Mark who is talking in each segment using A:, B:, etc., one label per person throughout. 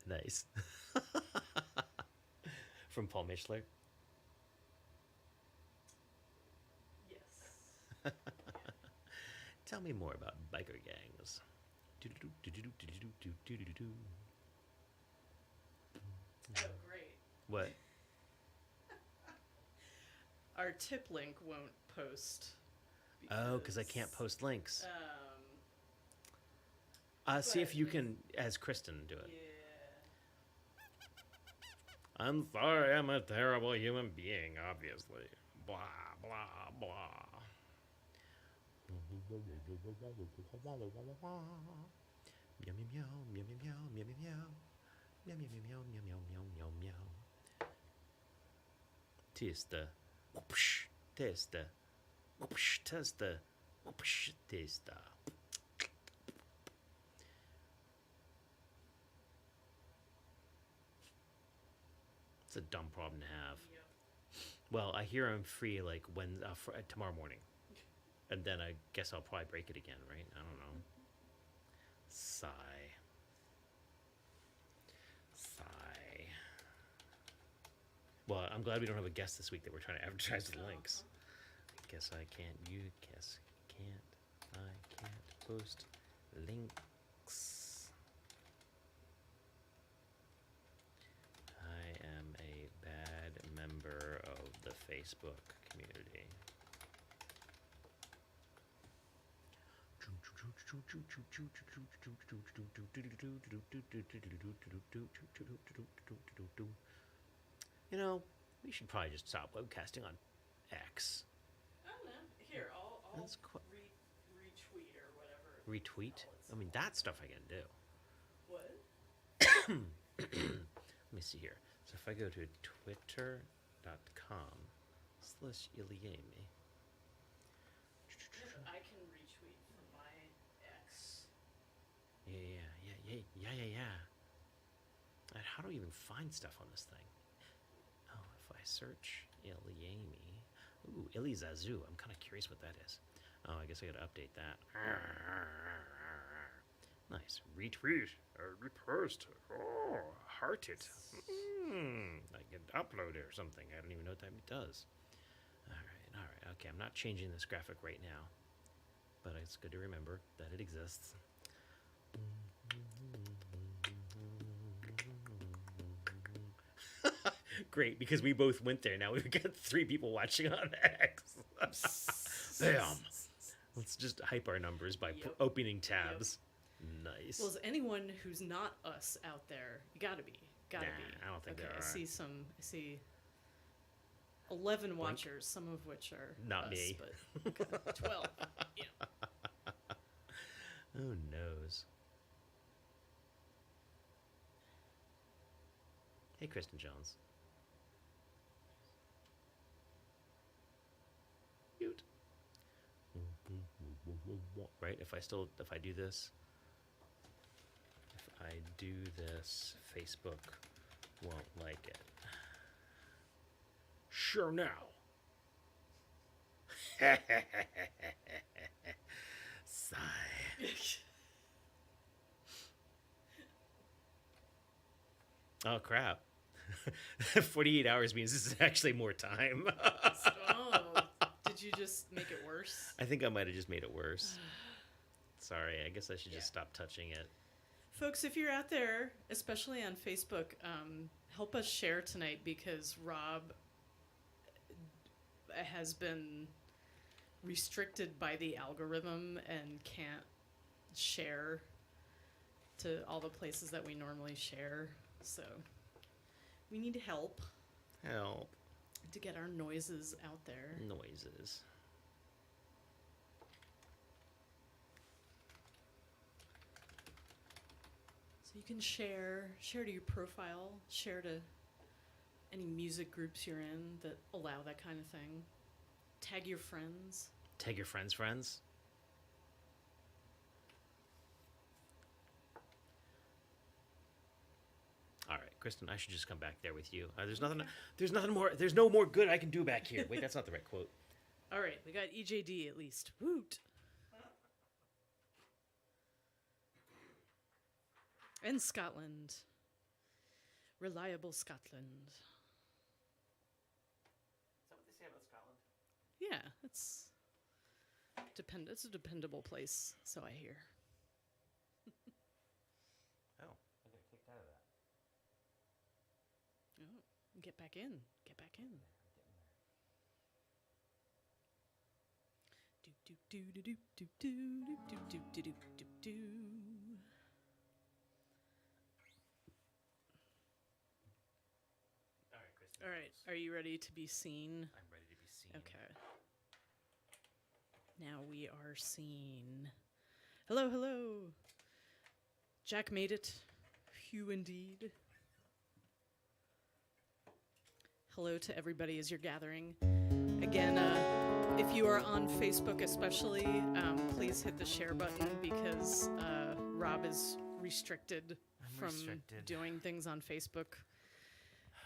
A: Nice. From Paul Mischler.
B: Yes.
A: Tell me more about biker gangs.
B: Oh, great.
A: What?
B: Our tip link won't post.
A: Oh, because I can't post links. See if
B: but
A: you can, as Kristen, do it.
B: Yeah.
A: I'm sorry, I'm a terrible human being, obviously. Blah, blah, blah. Meow, meow, meow, meow, meow, meow, meow, meow. Meow, meow, meow, meow, meow, meow, meow, meow. Testa. Whoopsh, testa. Whoopsh, testa. Whoopsh, testa. It's a dumb problem to have.
B: Yep.
A: Well, I hear I'm free like tomorrow morning, and then I guess I'll probably break it again, right? I don't know. Sigh. Sigh. Well, I'm glad we don't have a guest this week that we're trying to advertise the links. Guess I can't. You guess can't. I can't post links. I am a bad member of the Facebook community. You know, we should probably just stop webcasting on X.
B: I don't know. Here, I'll retweet or whatever.
A: Retweet? I mean, that stuff I can do.
B: What?
A: Let me see here. So if I go to twitter.com/ilyAIMY.
B: I can retweet from my X.
A: Yeah. How do I even find stuff on this thing? Oh, if I search ilyAIMY. Ooh, ilyZazu. I'm kind of curious what that is. Oh, I guess I gotta update that. Nice. Retweet. Repost. Oh, heart it. I can upload it or something. I don't even know what that does. Alright. Okay, I'm not changing this graphic right now. But it's good to remember that it exists. Great, because we both went there. Now we've got 3 people watching on X. Bam! Let's just hype our numbers by opening tabs. Yep. Nice.
B: Well, is anyone who's not us out there? You gotta be. Gotta be.
A: I don't think there are.
B: I see 11 watchers, some of which are
A: not
B: us,
A: me.
B: But okay, 12. Yeah.
A: Who knows? Hey, Kristen Jones. Cute. Right? If I do this, Facebook won't like it. Sure now. Sigh. Oh crap. 48 hours means this is actually more time.
B: Oh, did you just make it worse?
A: I think I might have just made it worse. Sorry, I guess I should just stop touching it.
B: Folks, if you're out there, especially on Facebook, help us share tonight because Rob has been restricted by the algorithm and can't share to all the places that we normally share. So we need help.
A: Help.
B: To get our noises out there.
A: Noises.
B: You can share to your profile, share to any music groups you're in that allow that kind of thing. Tag your friends.
A: Tag your friends. All right, Kristen, I should just come back there with you. There's nothing. There's nothing more. There's no more good I can do back here. Wait, that's not the right quote.
B: All right, we got EJD at least. Woot. And Scotland. Reliable Scotland.
A: Is that what they say about Scotland?
B: Yeah, it's a dependable place, so I hear.
A: Oh, I got kicked out of that.
B: Oh, get back in. Get back in. Do do do do do do do do do do do do do.
A: All right, Kristen.
B: All right, are you ready to be seen?
A: I'm ready to be seen.
B: Okay. Now we are seen. Hello, hello. Jack made it. Hugh indeed. Hello to everybody as you're gathering. Again, if you are on Facebook especially, please hit the share button because Rob is restricted from doing things on Facebook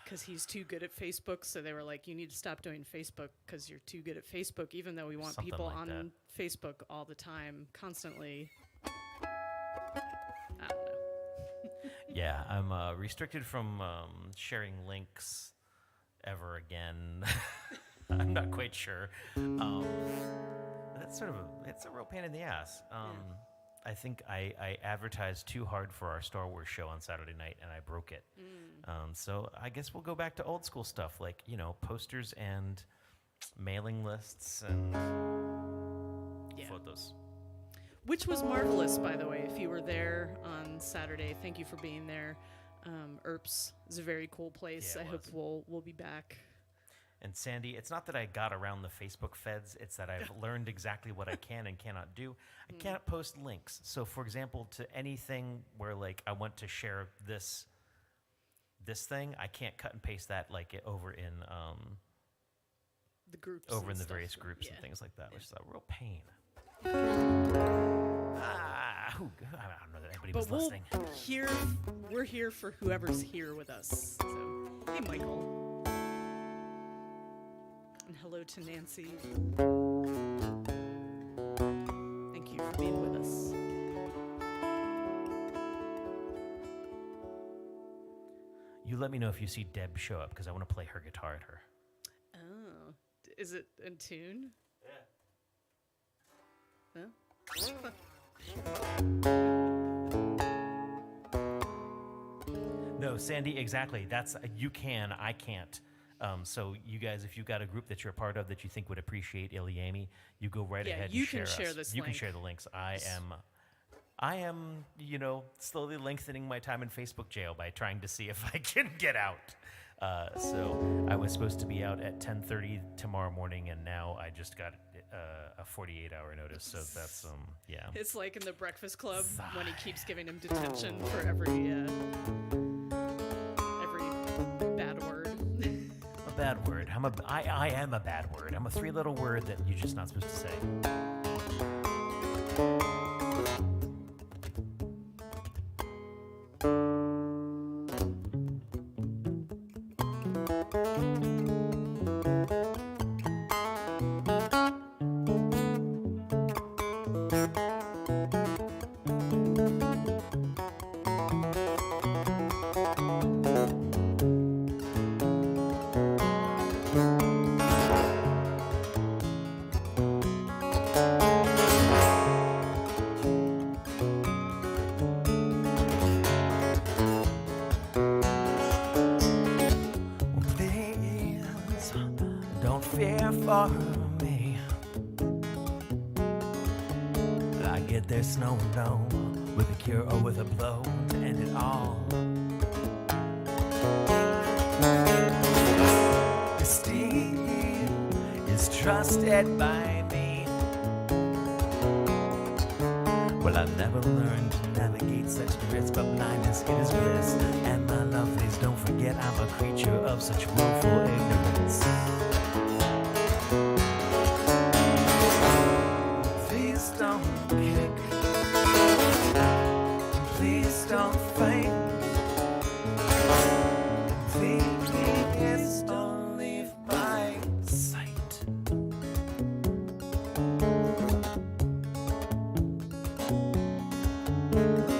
B: because he's too good at Facebook. So they were like, you need to stop doing Facebook because you're too good at Facebook, even though we want
A: Something
B: people
A: like
B: on
A: that.
B: Facebook all the time, constantly. I don't know.
A: Yeah, I'm restricted from sharing links ever again. I'm not quite sure. That's it's a real pain in the ass. I think I advertised too hard for our Star Wars show on Saturday night, and I broke it. So I guess we'll go back to old school stuff, like, posters and mailing lists and photos.
B: Which was marvelous, by the way. If you were there on Saturday, thank you for being there. Earps is a very cool place.
A: Yeah,
B: I hope we'll be back.
A: And Sandy, it's not that I got around the Facebook feds, it's that I've learned exactly what I can and cannot do. I can't post links. So, for example, to anything where, like, I want to share this thing, I can't cut and paste that, like, over in
B: The groups.
A: over in
B: and
A: the
B: stuff.
A: various groups and
B: Yeah.
A: things like that, which is a real pain. I don't know that anybody
B: But
A: was listening.
B: we're here for whoever's here with us. So, hey, Michael. And hello to Nancy. Thank you for being with us.
A: You let me know if you see Deb show up, because I want to play her guitar at her.
B: Oh, is it in tune?
A: Yeah.
B: Huh?
A: No, Sandy, exactly. That's you can, I can't. So you guys, if you've got a group that you're a part of that you think would appreciate ilyAIMY, you go right ahead
B: you
A: and
B: can
A: share
B: share
A: us.
B: this
A: You
B: link.
A: can share the links. I am, slowly lengthening my time in Facebook jail by trying to see if I can get out. So I was supposed to be out at 10:30 tomorrow morning, and now I just got a 48-hour notice. So that's yeah.
B: It's like in the Breakfast Club when he keeps giving him detention for every bad word.
A: A bad word. I am a bad word. I'm a three-letter word that you're just not supposed to say. Please, don't fear for me. I get there's no with a cure or with a blow to end it all. The steed is trusted by me. Well,
C: Well, I never learned to navigate such drifts, but blindness it is bliss. And my lovelies, don't forget I'm a creature of such willful ignorance. Please don't kick. Please don't fight. Please don't leave my sight.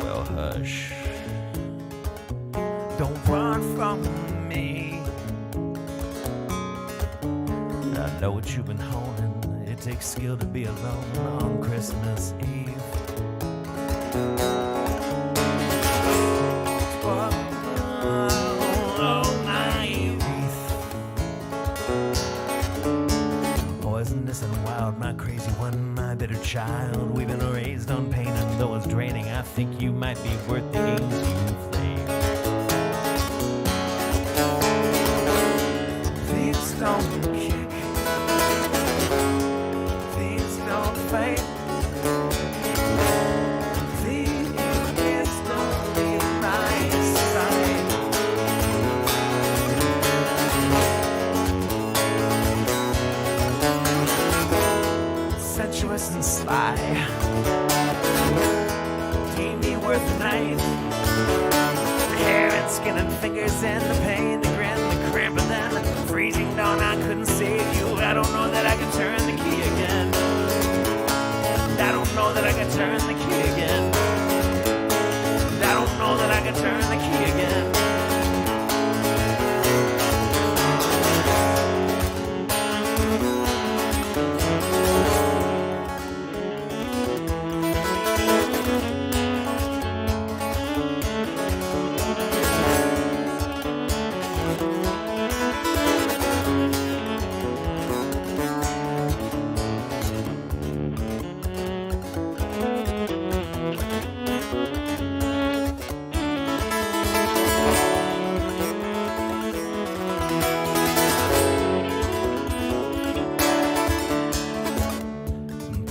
C: Well, hush. Don't run from me. I know what you've been holding. It takes skill to be alone on Christmas Eve. Poisonous and wild, my crazy one, my bitter child. We've been raised on pain, and though it's draining, I think you might be worth the games you flame. Please don't kick. Please don't fight. Please don't leave my side. Sensuous and sly, deem me worth a night. Hair and skin and fingers and the pain, the grin, the cramp, and then the freezing dawn. I couldn't save you. I don't know that I can turn the key again. I don't know that I can turn the key again. I don't know that I can turn the key again.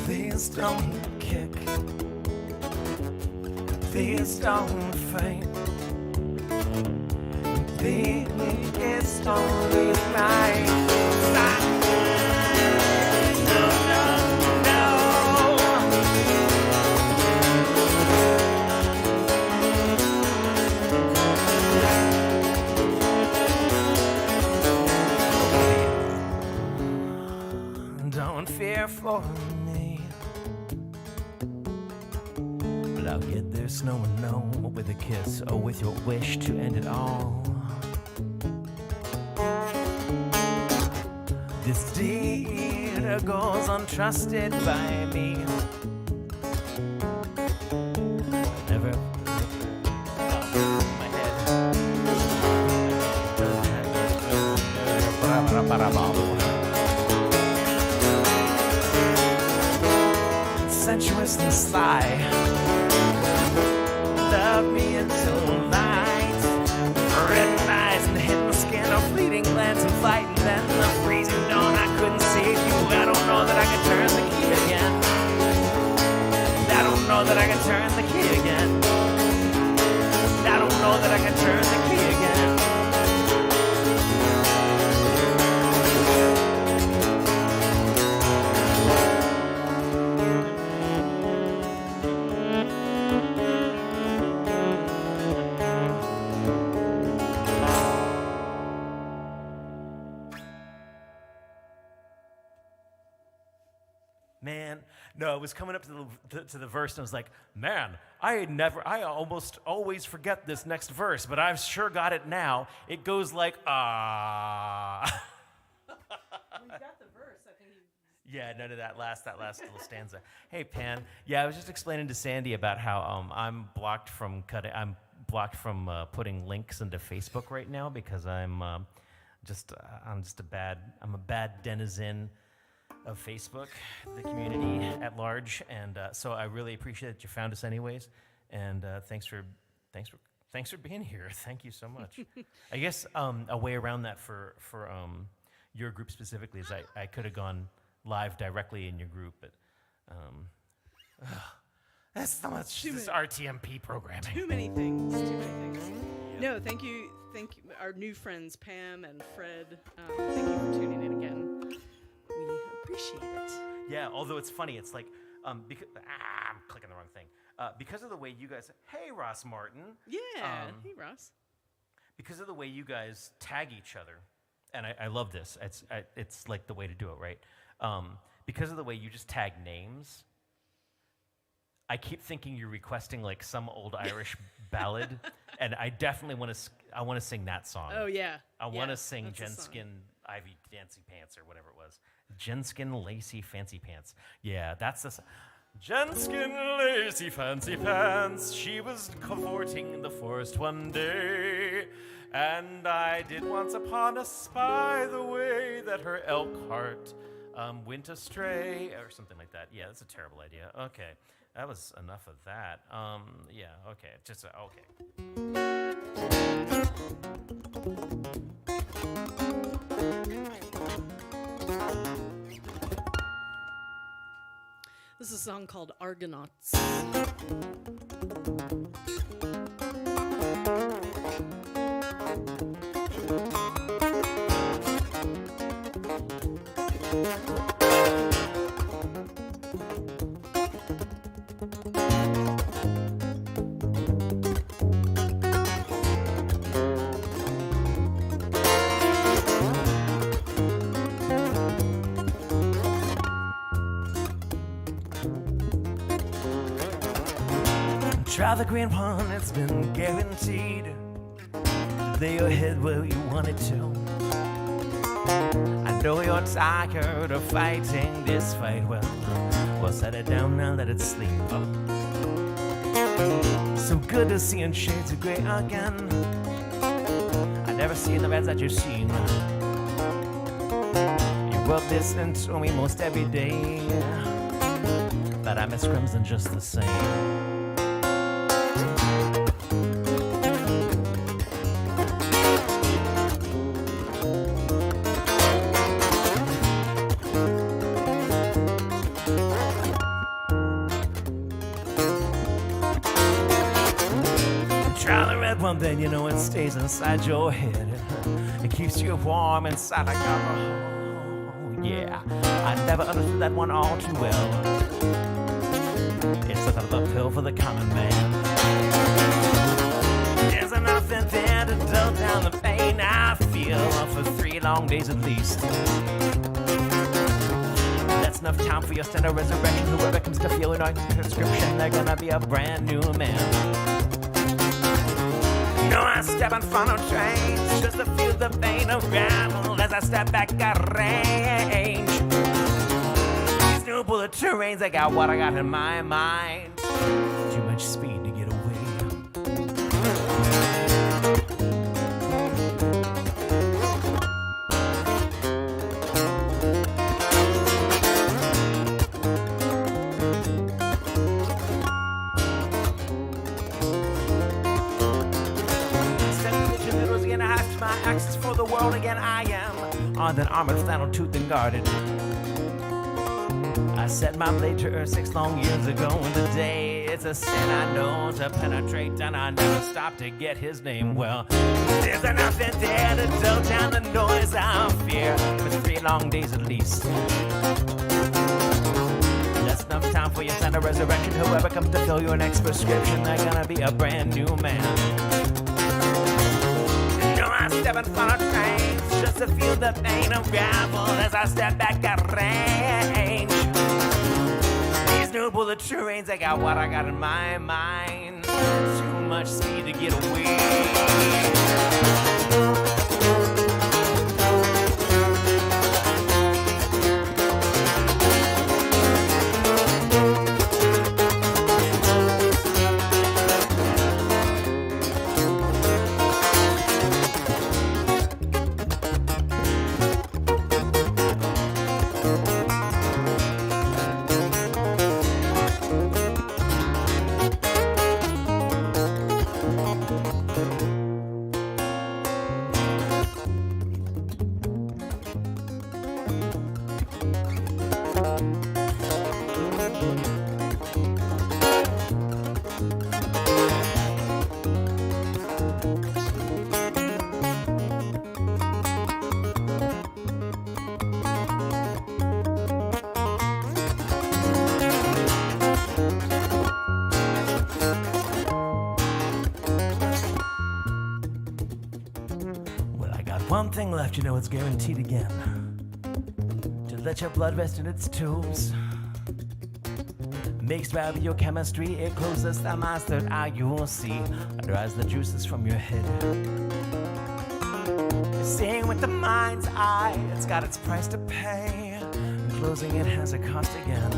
C: Please don't kick. Please don't fight. Please don't leave my side. No, no, no. Don't fear for me. But I'll get there, snow and no, with a kiss or with your wish to end it all. This deed goes untrusted by me. Never. My head. Sensuous and sly. Love me until night. Red eyes and hidden skin, a fleeting glance and flight, and then the freezing dawn. I couldn't save you. I don't know that I can turn the key again. I don't know that I can turn the key again. I don't know that I can turn the key again. Man, no, it was coming up to the verse, and I was like, man, I almost always forget this next verse, but I've sure got it now. It goes like, ah.
B: We got the verse. I think.
C: Yeah, none of that last little stanza. Hey, Pan. Yeah, I was just explaining to Sandy about how I'm blocked from putting links into Facebook right now because I'm a bad denizen of Facebook, the community at large, and so I really appreciate that you found us anyways, and thanks for being here. Thank you so much. I guess a way around that for your group specifically is I could have gone live directly in your group, but That's so much
B: Too
C: this
B: many-
C: RTMP programming.
B: Too many things. Too many things. No, thank you. Thank you. Our new friends, Pam and Fred. Thank you for tuning in again. We appreciate it.
C: Yeah, although it's funny, it's like, because, I'm clicking the wrong thing. Because of the way you guys, hey, Ross Martin.
B: Yeah. Hey, Ross.
C: Because of the way you guys tag each other, and I love this. It's like the way to do it, right? Because of the way you just tag names, I keep thinking you're requesting like some old Irish ballad, and I definitely want to. I want to sing that song.
B: Oh yeah.
C: I want to sing
B: that's the
C: Jen
B: song.
C: Skin Ivy Dancy Pants or whatever it was. Jen Skin Lacy Fancy Pants. Yeah, that's the. Jen Skin Lacy Fancy Pants. She was cavorting in the forest one day, and I did once upon a spy the way that her elk heart went astray, or something like that. Yeah, that's a terrible idea. Okay, that was enough of that. Yeah, okay, just okay.
B: This is a song called Argonauts.
C: Try the green one, it's been guaranteed. Lay your head where you want it to. I know you're tired of fighting this fight. Well, set it down now, let it sleep. So good to see in shades of gray again. I never seen the reds that you've seen. You rub this into me most every day, but I miss crimson just the same. Try the red one, then you know it stays inside your head. It keeps you warm inside like alcohol. Yeah, I never understood that one all too well. It's a bit of a pill for the common man. There's nothing there to dull down the pain I feel for 3 long days at least. That's enough time for your standard resurrection. Whoever comes to feel your prescription, they're gonna be a brand new man. No, I step in front of trains just to feel the pain unravel as I step back at range. These new bullet terrains, I got what I got in my mind. Too much speed to get away. My access for the world again, I am on an armored flannel tooth and guarded. I set my blade to earth 6 long years ago, and today it's a sin I know to penetrate, and I never stop to get his name. Well, there's nothing there to dull down the noise I fear for 3 long days at least. That's enough time for your sign of resurrection. Whoever comes to fill your next prescription, they're gonna be a brand new man. I step in front of trains just to feel the pain unravel as I step back at range. These new bullet trains, I got what I got in my mind. Too much speed to get away. one thing left, you know it's guaranteed again. To let your blood rest in its tubes. Mixed by biochemistry, it closes the eyes that eye you will see. Dries the juices from your head. Seeing with the mind's eye, it's got its price to pay. Closing it has a cost again.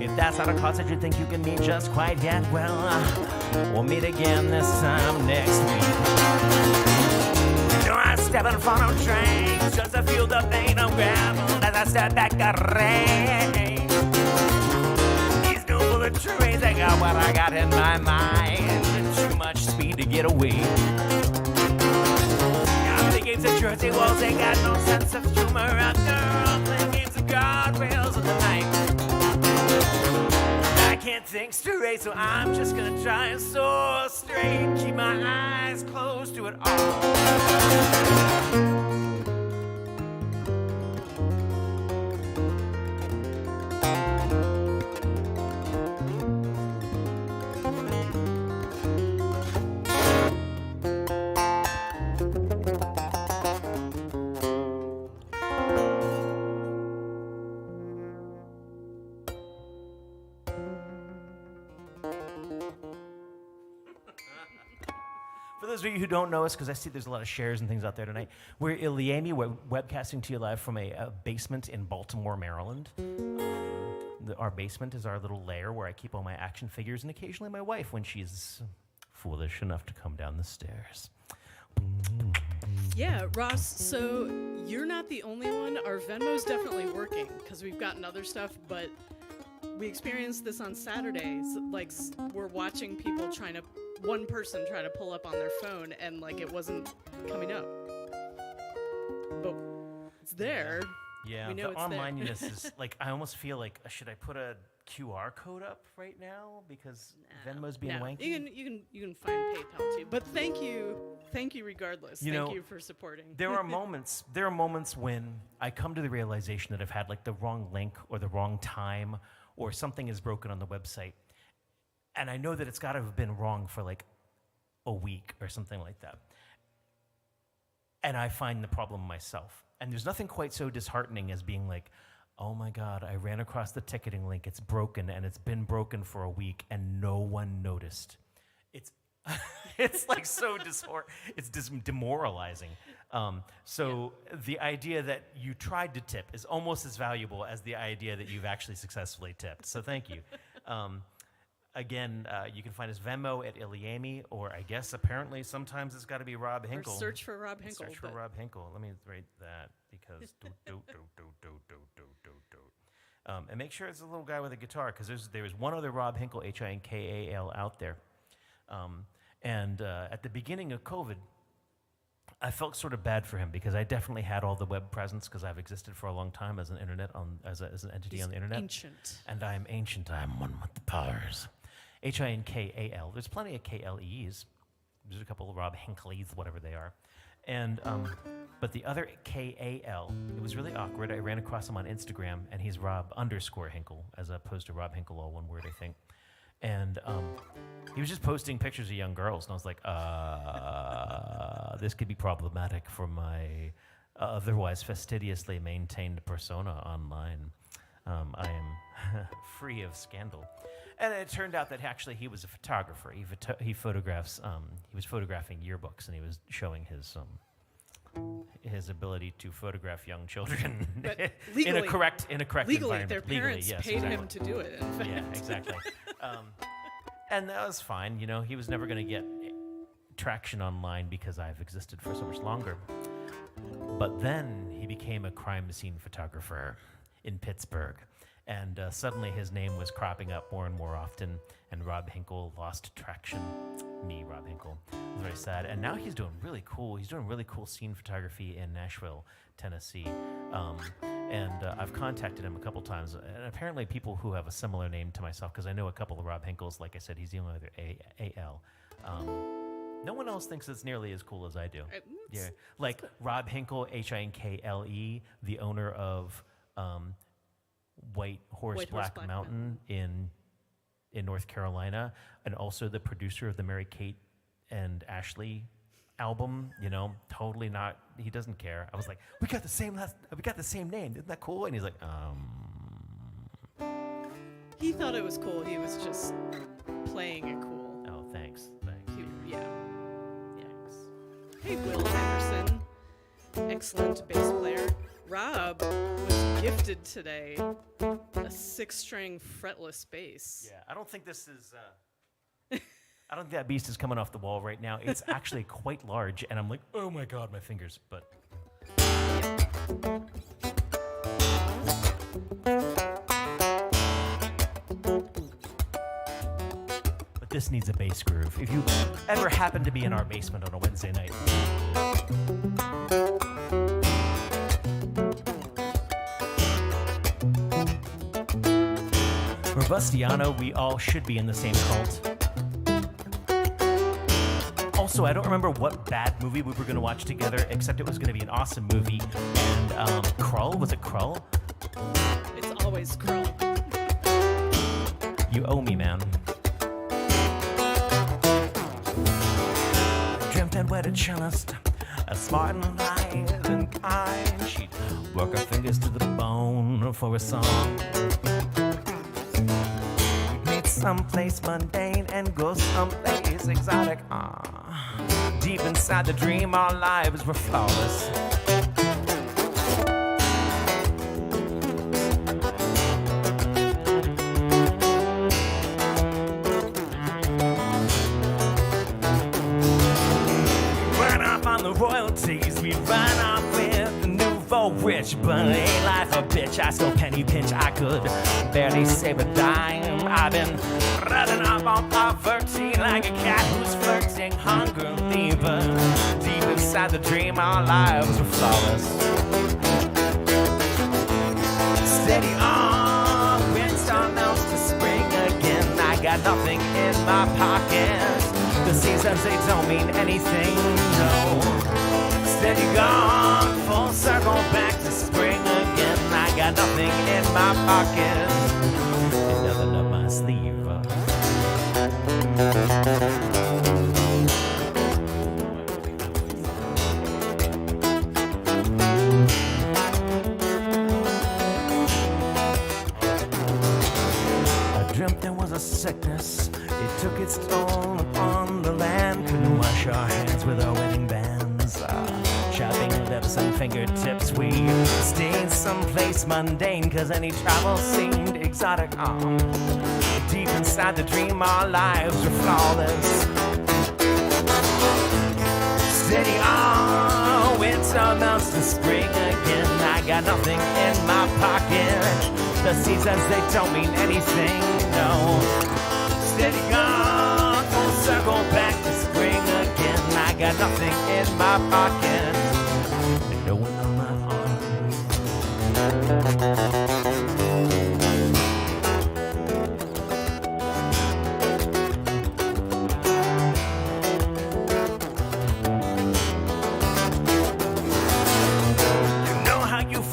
C: If that's not a cost that you think you can meet just quite yet, well, we'll meet again this time next week. Do I step in front of trains just to feel the pain of gravel as I step back the rain? These new bullet trains, I got what I got in my mind. Too much speed to get away. The games of Jersey walls, they got no sense of humor after all. Playing games of guardrails in the night. I can't think straight, so I'm just gonna try and soar straight. Keep my eyes closed to it all. For those of you who don't know us, because I see there's a lot of shares and things out there tonight, we're ilyAIMY. We're webcasting to you live from a basement in Baltimore, Maryland. Our basement is our little lair where I keep all my action figures and occasionally my wife when she's foolish enough to come down the stairs.
B: Yeah, Ross, so you're not the only one. Our Venmo's definitely working because we've gotten other stuff, but we experienced this on Saturdays. Like, we're watching people one person trying to pull up on their phone and, like, it wasn't coming up. But it's there.
C: Yeah,
B: we know
C: the
B: it's there.
C: onlineness is, like, I almost feel like, should I put a QR code up right now because Venmo's being wanky?
B: You can find PayPal too. But thank you regardless. Thank you for supporting.
C: There are moments when I come to the realization that I've had like the wrong link or the wrong time or something is broken on the website. And I know that it's got to have been wrong for like a week or something like that. And I find the problem myself. And there's nothing quite so disheartening as being like, oh my God, I ran across the ticketing link. It's broken, and it's been broken for a week, and no one noticed. It's like so it's demoralizing. The idea that you tried to tip is almost as valuable as the idea that you've actually successfully tipped. So thank you. Again, you can find us Venmo at ilyAIMY, or I guess apparently sometimes it's got to be Rob Hinkle.
B: Or search for Rob Hinkle.
C: Search for Rob Hinkle. Let me write that because and make sure it's a little guy with a guitar because there's one other Rob Hinkle, Hinkal, out there. At the beginning of COVID, I felt sort of bad for him because I definitely had all the web presence because I've existed for a long time as an as an entity on the internet.
B: Ancient.
C: And I'm ancient. I'm one with the powers. Hinkal. There's plenty of KLEs. There's a couple of Rob Hinkleys, whatever they are. And but the other KAL, it was really awkward. I ran across him on Instagram, and he's Rob_Hinkle, as opposed to Rob Hinkle, all one word, I think. And he was just posting pictures of young girls, and I was like, this could be problematic for my otherwise fastidiously maintained persona online. I am free of scandal. And it turned out that actually he was a photographer. He photographs. He was photographing yearbooks, and he was showing his ability to photograph young children
B: legally,
C: in a correct
B: legally,
C: environment.
B: Their parents
C: yes,
B: paid
C: exactly.
B: him to do it. In fact.
C: Yeah, exactly. And that was fine. You know, he was never going to get traction online because I've existed for so much longer. But then he became a crime scene photographer in Pittsburgh. And suddenly his name was cropping up more and more often, and Rob Hinkle lost traction. Me, Rob Hinkle. It was very sad. And now he's doing really cool. He's doing really cool scene photography in Nashville, Tennessee. I've contacted him a couple times. And apparently people who have a similar name to myself, because I know a couple of Rob Hinkles, like I said, he's the only other A-L. No one else thinks it's nearly as cool as I do. Yeah, like Rob Hinkle, Hinkle, the owner of White Horse Black Mountain in North Carolina, and also the producer of the Mary Kate and Ashley
D: album, you know, totally not. He doesn't care. I was like, we got the same name. Isn't that cool? And he's like,
B: He thought it was cool. He was just playing it cool.
D: Oh, thanks.
B: Yeah. Thanks. Hey, Will Henderson. Excellent bass player. Rob was gifted today a 6-string fretless bass.
D: Yeah, I don't think this is. I don't think that beast is coming off the wall right now. It's actually quite large, and I'm like, oh my god, my fingers. But this needs a bass groove. If you ever happen to be in our basement on a Wednesday night. Robustiano, we all should be in the same cult. Also, I don't remember what bad movie we were going to watch together, except it was going to be an awesome movie. And Krull, was it Krull?
B: It's always Krull.
D: You owe me, man. Dreamt and wed a cellist, a smart and light and kind. She'd work her fingers to the bone for a song. Meet someplace mundane and go someplace exotic. Deep inside the dream, our lives were flawless. Run up on the royalties, we run off with the nouveau rich, but ain't life a bitch. I still penny pinch, I could barely save a dime. I've been running up on poverty like a cat who's flirting hungrily, but deep inside the dream, our lives were flawless. Steady on, winter melts to spring again. I got nothing in my pocket. The seasons, they don't mean anything, no. Steady gone, full circle back to spring again. I got nothing in my pocket, and nothing up my sleeve. I dreamt there was a sickness, it took its toll upon the land. Couldn't wash our hands with our wedding bands. Chapping lips and fingertips, we stayed someplace mundane, cause any travel seemed exotic. Deep inside the dream, our lives were flawless. Steady on, winter melts to spring again. I got nothing in my pocket. The seasons, they don't mean anything, no. Steady on, full circle back to spring again. I got nothing in my pocket, and no one on my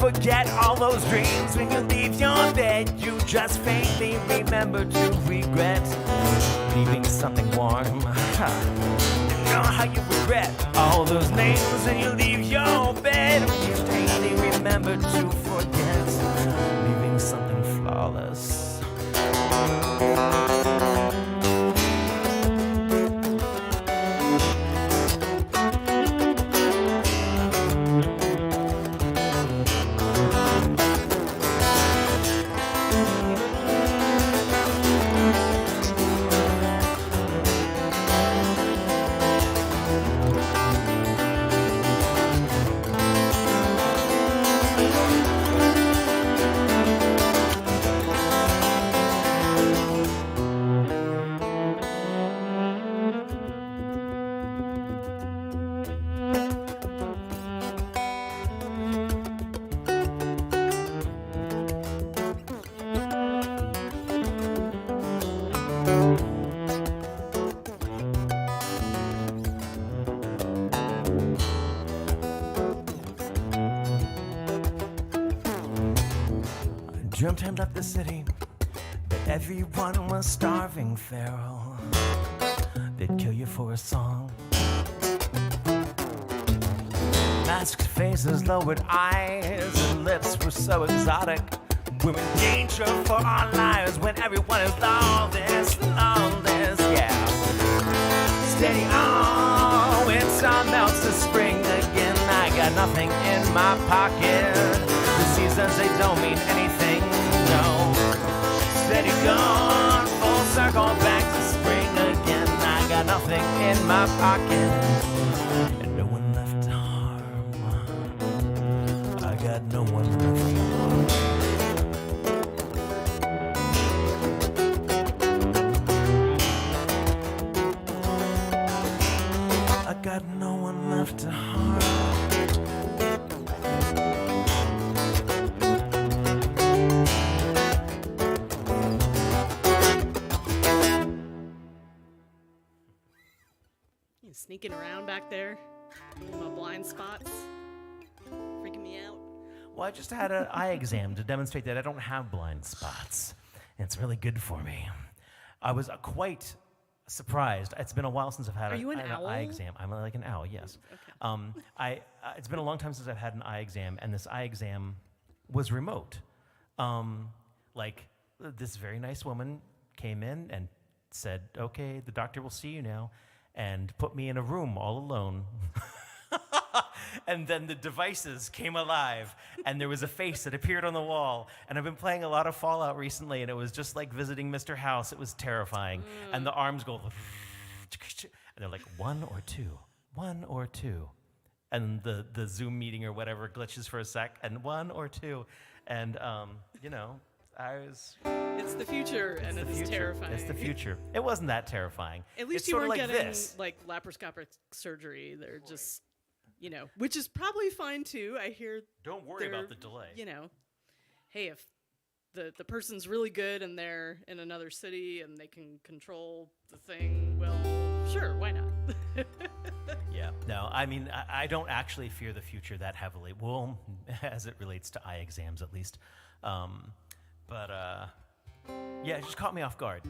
D: forget all those dreams when you leave your bed. You just faintly remember to regret leaving something warm. You know how you regret all those names when you leave your bed. You faintly remember to forget leaving something flawless. Dreamt and left the city, but everyone was starving, feral. They'd kill you for a song. masked faces, lowered eyes, and lips were so exotic. We're in danger for our lives when everyone is lawless, yeah. Steady on, winter melts to spring again. I got nothing in my pocket. The seasons, they don't mean anything, no. Steady gone, full circle back to spring again. I got nothing in my pocket, and no one left to harm. I got no one left to harm. I got no one left to harm.
B: You sneaking around back there in my blind spots, freaking me out.
D: Well, I just had an eye exam to demonstrate that I don't have blind spots. It's really good for me. I was quite surprised. It's been a while since I've had an
B: owl?
D: eye exam. I'm like an owl, yes.
B: Okay.
D: It's been a long time since I've had an eye exam, and this eye exam was remote. This very nice woman came in and said, "Okay, the doctor will see you now," and put me in a room all alone. And then the devices came alive, and there was a face that appeared on the wall. And I've been playing a lot of Fallout recently, and it was just like visiting Mr. House. It was terrifying. And the arms go, and they're like, 1 or 2, 1 or 2. And the Zoom meeting or whatever glitches for a sec, and 1 or 2. And, I was...
B: It's the future, and it's terrifying.
D: It's the future. It wasn't that terrifying.
B: At least
D: it's
B: you
D: sort
B: weren't
D: of like
B: getting
D: this.
B: like laparoscopic surgery. They're just, which is probably fine too. I hear.
D: Don't worry about the delay.
B: Hey, if the person's really good and they're in another city and they can control the thing, well, sure, why not?
D: Yeah. No, I mean, I don't actually fear the future that heavily. Well, as it relates to eye exams, at least. Yeah, it just caught me off guard.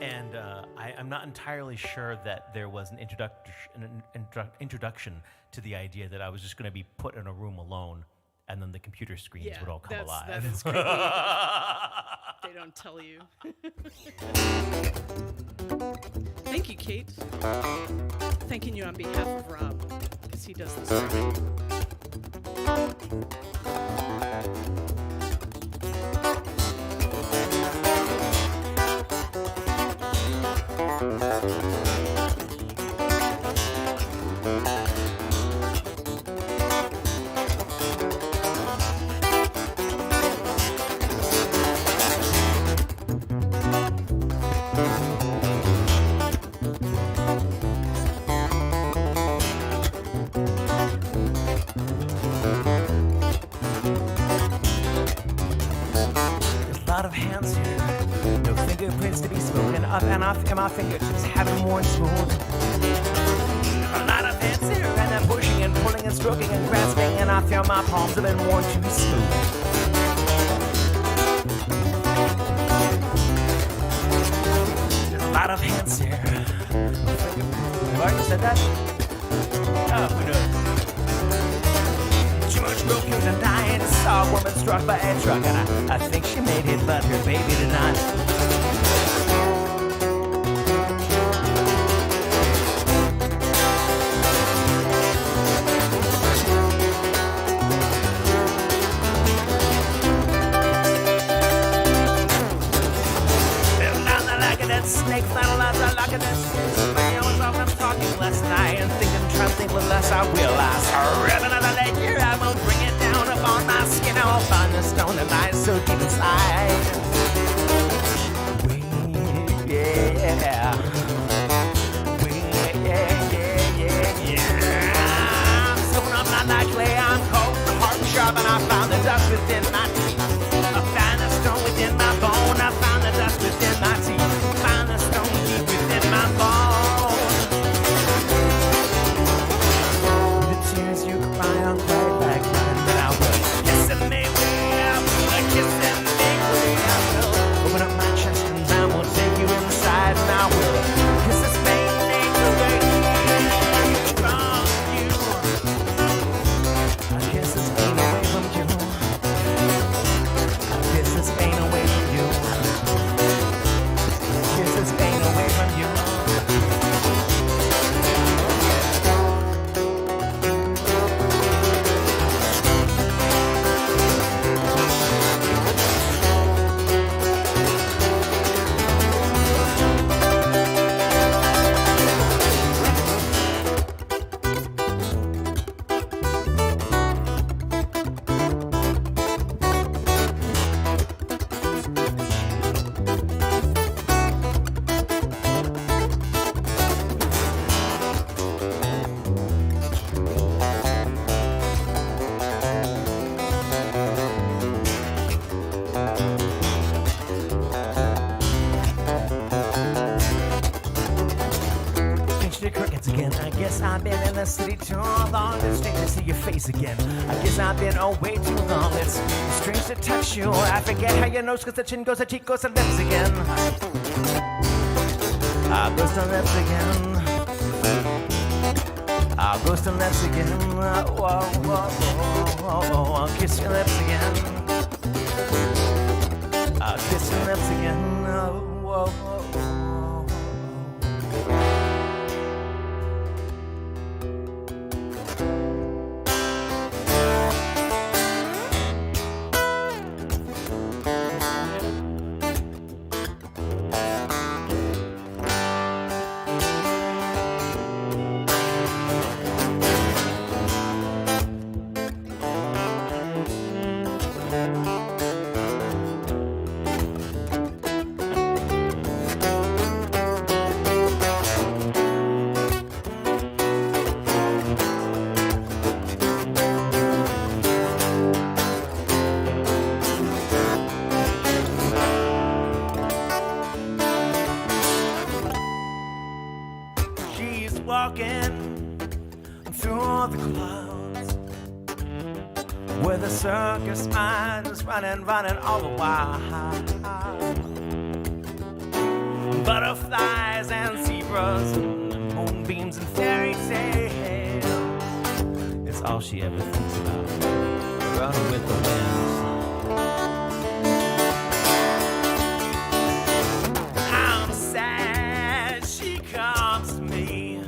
D: And I'm not entirely sure that there was an introduction to the idea that I was just going to be put in a room alone and then the computer screens would all come alive.
B: That is creepy. They don't tell you. Thank you, Kate. Thanking you on behalf of Rob, because he does this for me.
D: Lot of hands here, no fingerprints to be spoken up and off in my fingertips haven't worn smooth. A lot of hands here, and I'm pushing and pulling and stroking and grasping, and I feel my palms have been worn too smooth. There's a lot of hands here. Have I already said that? Oh, who knows? Too much milk and dying. Saw a woman struck by a truck, and I think she made it, but her baby did not. There's nothing like it, that snake flannel, I like it, that my hours off, I'm talking less than I am thinking, trying to think with less I realize. Ribbon of the ledger, I won't bring it down upon my skin, I'll find the stone that lies so deep inside. Yeah. Soon I'm not like clay, I'm cold, hard and sharp, and I found the dust within my teeth. I found the stone within my bone, I found the dust within my teeth. Found the stone deep within my bone. The tears you cry, I'll cry back mine, but I will. Kissing me way, I will kissing me way. once again. I guess I've been in the city too long. It's strange to see your face again. I guess I've been away too long. It's strange to touch you. I forget how your nose goes, the chin goes, the cheek goes, the lips again. I goes to lips again. I goes to lips again. Whoa, whoa, whoa, whoa. I'll kiss your lips again. I'll kiss your lips again. Whoa, whoa. Walking through the clouds where the circus mind is running all the while. Butterflies and zebras and moonbeams and fairy tales. It's all she ever thinks about. Running with the wind. I'm sad she comes to me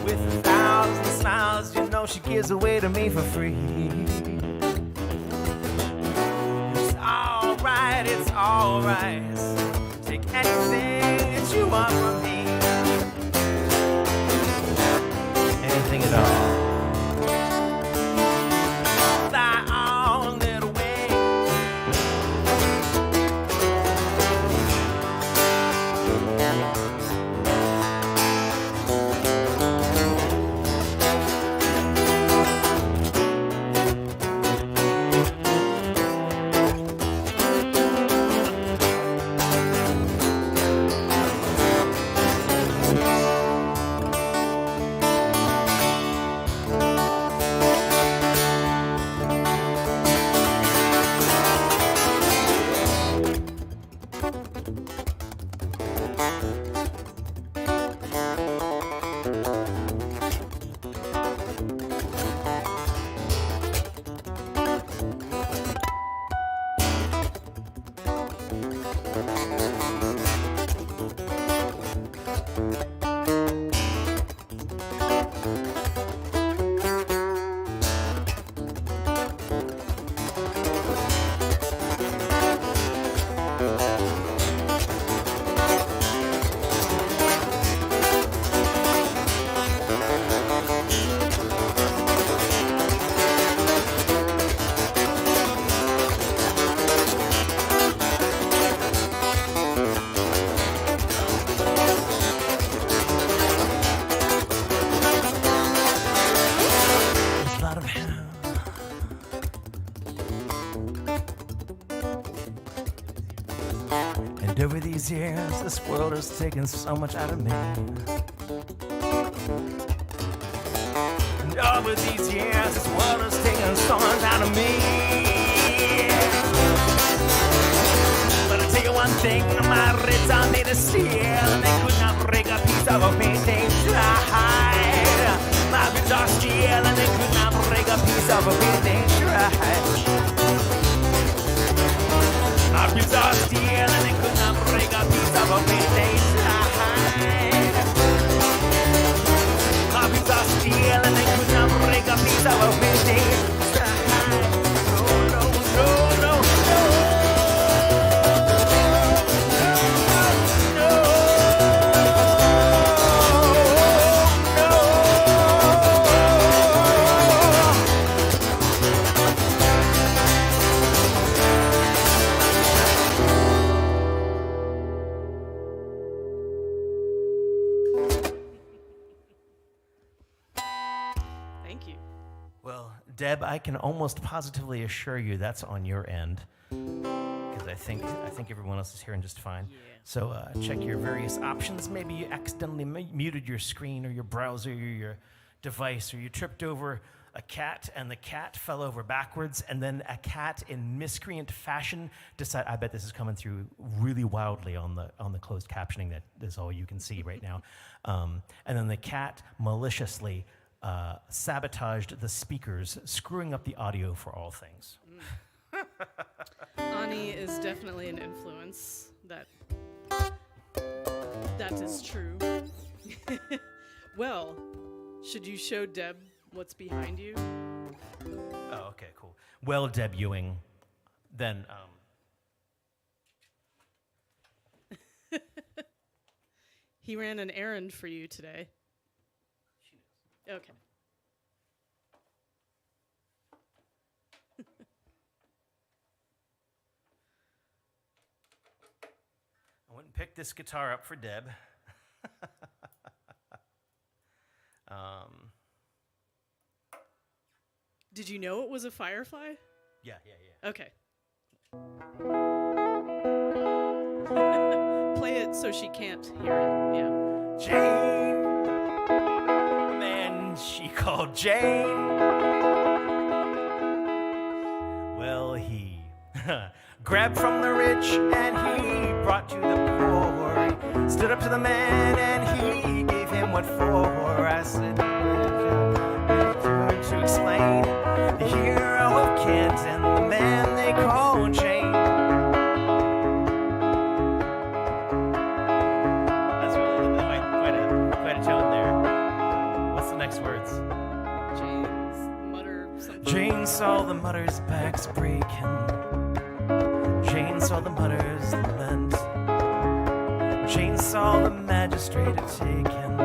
D: with 1,000 smiles, you know she gives away to me for free. It's alright. Take anything that you want from me. Anything at all. Fly on, little wing. And over these years, this world has taken so much out of me. And over these years, this world has taken so much out of me. But I'll tell you one thing, my ribs are made of steel, and they could not break a piece of a painting tried. My ribs are steel, and they could not break a piece of a painting tried. My ribs are steel, and they could not break a piece of a painting tried. My ribs are steel, and they could not break a piece of a painting tried. No, no, no, no, no. Well, Deb, I can almost positively assure you that's on your end, because I think everyone else is hearing just fine.
B: Yeah.
D: So check your various options. Maybe you accidentally muted your screen or your browser or your device, or you tripped over a cat and the cat fell over backwards, and then a cat in miscreant fashion decided. I bet this is coming through really wildly on the closed captioning that is all you can see right now. And then the cat maliciously sabotaged the speakers, screwing up the audio for all things.
B: Ani is definitely an influence. That is true. Well, should you show Deb what's behind you?
D: Oh, okay, cool. Well, debuting, then.
B: He ran an errand for you today.
D: She knows.
B: Okay.
D: I went and picked this guitar up for Deb.
B: Did you know it was a Firefly?
D: Yeah.
B: Okay. Play it so she can't hear it. Yeah.
D: Jane, man, she called Jane. Well, he grabbed from the rich and he brought to the poor. He stood up to the man and he gave him what for. I said, to explain the hero of Kent and the man they call Jane. That's really quite a tone there. What's the next words?
B: James mutter something.
D: Jane saw the mutter's backs breaking. Jane saw the mutter's lament. Jane saw the magistrate had taken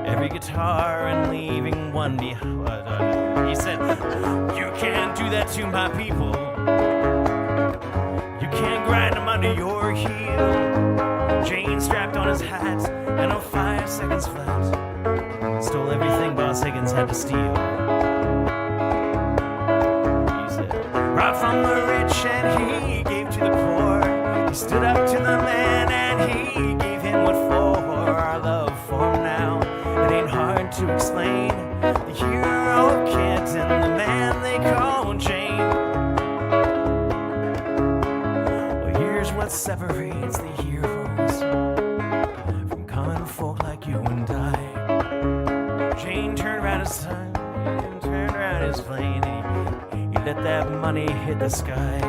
D: every guitar and leaving one behind. He said, "You can't do that to my people. You can't grind them under your heel." Jane strapped on his hat and in 5 seconds flat stole everything Boss Higgins had to steal. He said, "Robbed from the rich and he gave to the poor. He stood up to the man and he gave him what for. Our love for him now, it ain't hard to explain. The hero of Kent and the man they call Jane." Well, here's what separates the heroes from common folk like you and I. Jane turned around his son and turned around his plane, and he let that money hit the sky.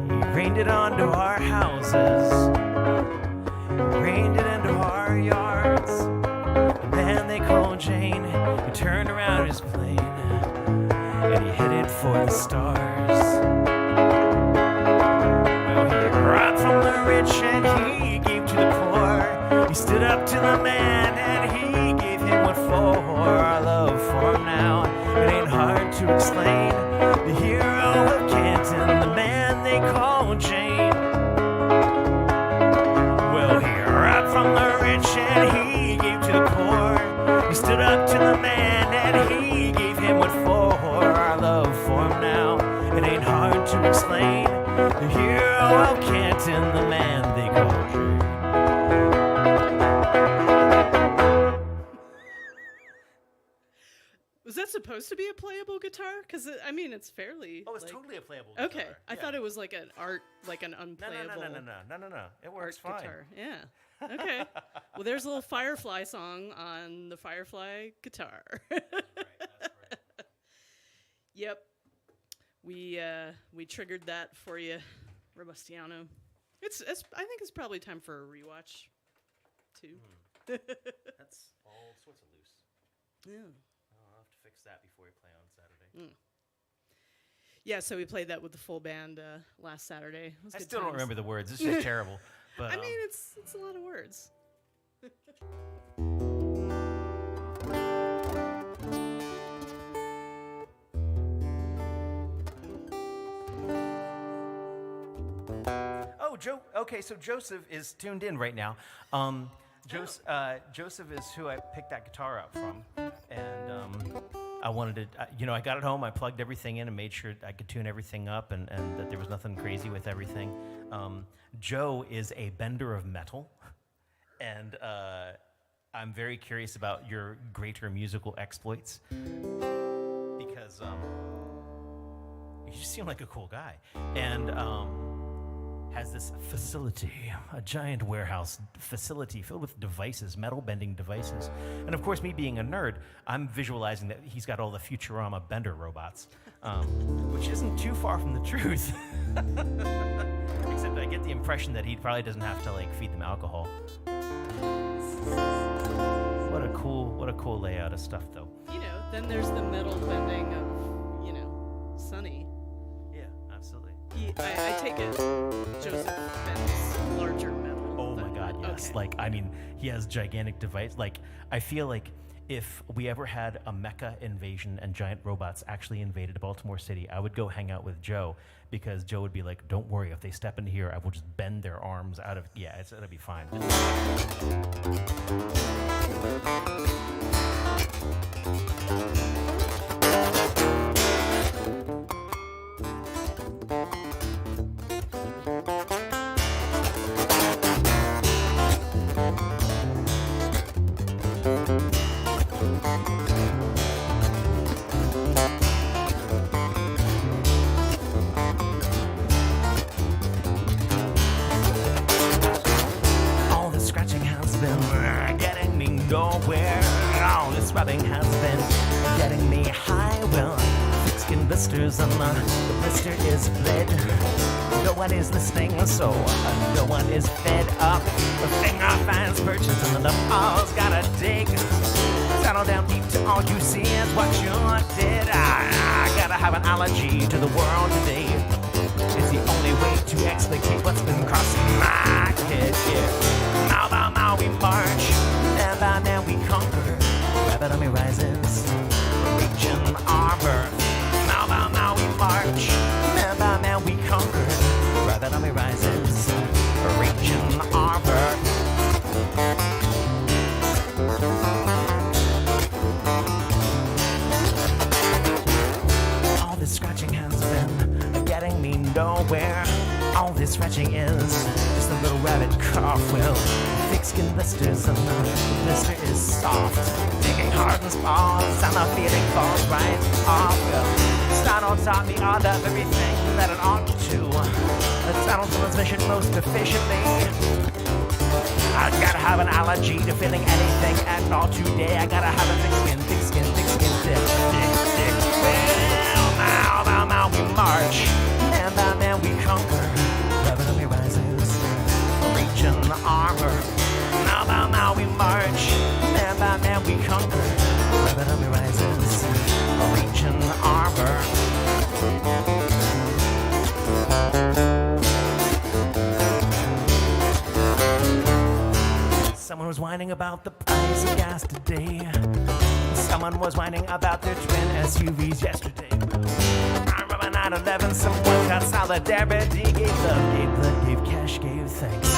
D: He rained it onto our houses, he rained it into our yards. The man they call Jane, he turned around his plane and he headed for the stars. Well, he robbed from the rich and he gave to the poor. He stood up to the man and he gave him what for. Our love for him now, it ain't hard to explain. The hero of Kent and the man they call Jane. Well, he robbed from the rich and he gave to the poor. He stood up to the man and he gave him what for. Our love for him now, it ain't hard to explain. The hero of Kent and the man they call Jane.
B: Was that supposed to be a playable guitar? Because I mean, it's fairly.
D: Oh, it's
B: like,
D: totally a playable guitar.
B: Okay, I thought it was like an unplayable.
D: No. It works fine.
B: Guitar. Yeah. Okay. Well, there's a little Firefly song on the Firefly guitar.
D: That's right.
B: Yep. We triggered that for you, Robustiano. It's I think it's probably time for a rewatch, too.
D: That's all sorts of loose.
B: Yeah.
D: I'll have to fix that before we play on Saturday.
B: Yeah, so we played that with the full band last Saturday. It was
D: I
B: good
D: still don't
B: times.
D: remember the words. It's just terrible. But
B: I mean, it's a lot of words.
D: Joe. Okay, so Joseph is tuned in right now. Joseph is who I picked that guitar up from, and
E: I wanted to, I got it home. I plugged everything in and made sure I could tune everything up and that there was nothing crazy with everything. Joe is a bender of metal, and I'm very curious about your greater musical exploits because you just seem like a cool guy. And has this facility, a giant warehouse facility filled with devices, metal bending devices. And of course, me being a nerd, I'm visualizing that he's got all the Futurama bender robots, which isn't too far from the truth. Except I get the impression that he probably doesn't have to feed them alcohol. What a cool layout of stuff, though.
B: Then there's the metal bending of, Sonny.
E: Yeah, absolutely.
B: I take it Joseph bends larger metal.
E: Oh my God, yes.
B: Okay.
E: He has gigantic device. I feel like if we ever had a mecha invasion and giant robots actually invaded Baltimore City, I would go hang out with Joe because Joe would be like, "Don't worry, if they step into here, I will just bend their arms out of." Yeah, it'll be fine. Rubbing has been getting me high. Well, thick-skin blisters and the blister is bled. No one is listening, so no one is fed up. The finger finds perches and the paws gotta dig. Settle down deep to all you see is what you did. I gotta have an allergy to the world today. It's the only way to explicate what's been crossing my head. Yeah. Now we march, and by now we conquer. Rabbit army rises, reaching our birth. Now we march, and by now we conquer. Rabbit army rises, reaching our birth. All this scratching has been getting me nowhere. All this scratching is just a little rabbit cough. Well, thick-skin blisters and the blister is soft. Digging hardens paws and the feeling falls right off. Well, Stano taught me all of everything that it ought to. The tunnel transmission most efficiently. I gotta have an allergy to feeling anything at all today. I gotta have a thick skin, thick. Well, now we march, and by now we conquer. Revenue rises, reaching the armor. Now we march, and by now we conquer. Revenue rises, reaching the armor. Someone was whining about the price of gas today. Someone was whining about their twin SUVs yesterday. I remember 9/11, someone got solidarity, gave love, gave cash, gave thanks.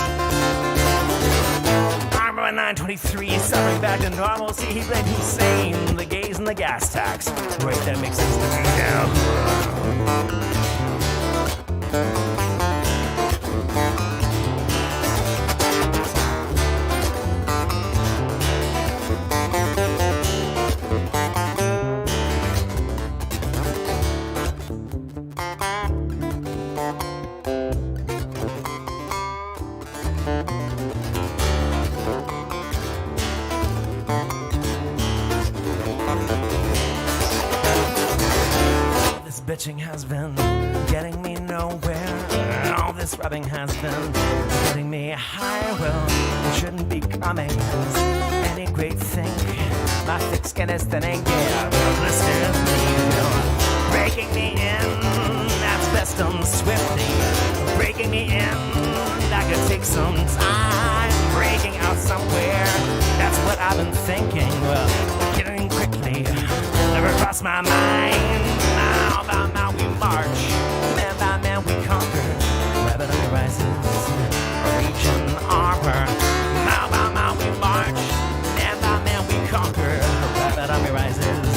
E: I remember 9/23, suffering back to normalcy, he blamed Hussein, the gays and the gas tax. Right, that makes sense to me now. Bitching has been getting me nowhere. All this rubbing has been getting me high. Well, it shouldn't be coming as any great thing. My thick skin is thinning, yeah, the blisters breaking me in. That's best swiftly breaking me in. That could take some time. Breaking out somewhere. That's what I've been thinking. Well, getting quickly never crossed my mind. Now we march, man by man we conquer. Rabbit army rises, reaching armor. Now we march, man by man we conquer. Rabbit army rises,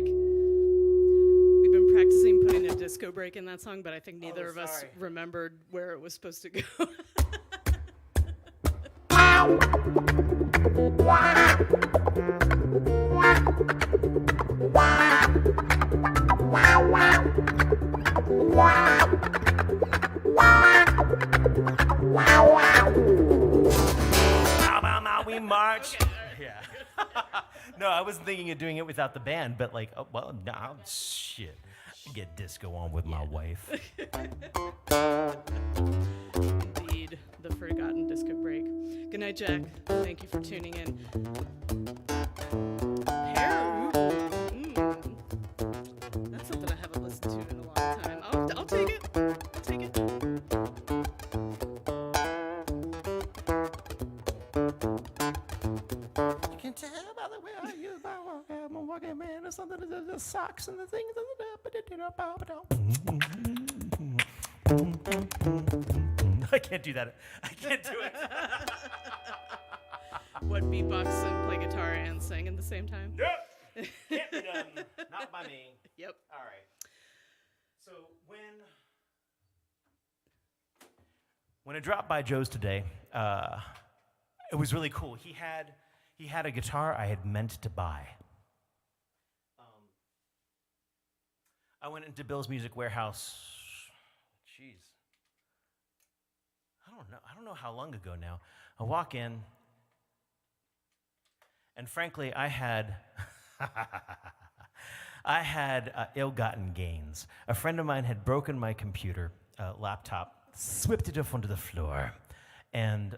B: break. We've been practicing putting a disco break in that song, but I think neither of us remembered where it was supposed to go.
E: We march. Yeah. No, I wasn't thinking of doing it without the band, but like, oh, well, no, shit. Get disco on with my wife.
B: Indeed, the forgotten disco break. Good night, Jack. Thank you for tuning in. Hair? That's something I haven't listened to in a long time. I'll take it. I'll take it.
E: You can tell by the way I use my walk. I'm a walking man or something. The socks and the things. I can't do that. I can't do it.
B: What, beatbox and play guitar and sing at the same time?
E: Yep. Can't be done. Not by me.
B: Yep.
E: All right. So when I dropped by Joe's today, it was really cool. He had a guitar I had meant to buy. I went into Bill's Music Warehouse. Jeez. I don't know how long ago now. I walk in, and frankly, I had ill-gotten gains. A friend of mine had broken my computer laptop, swept it off onto the floor, and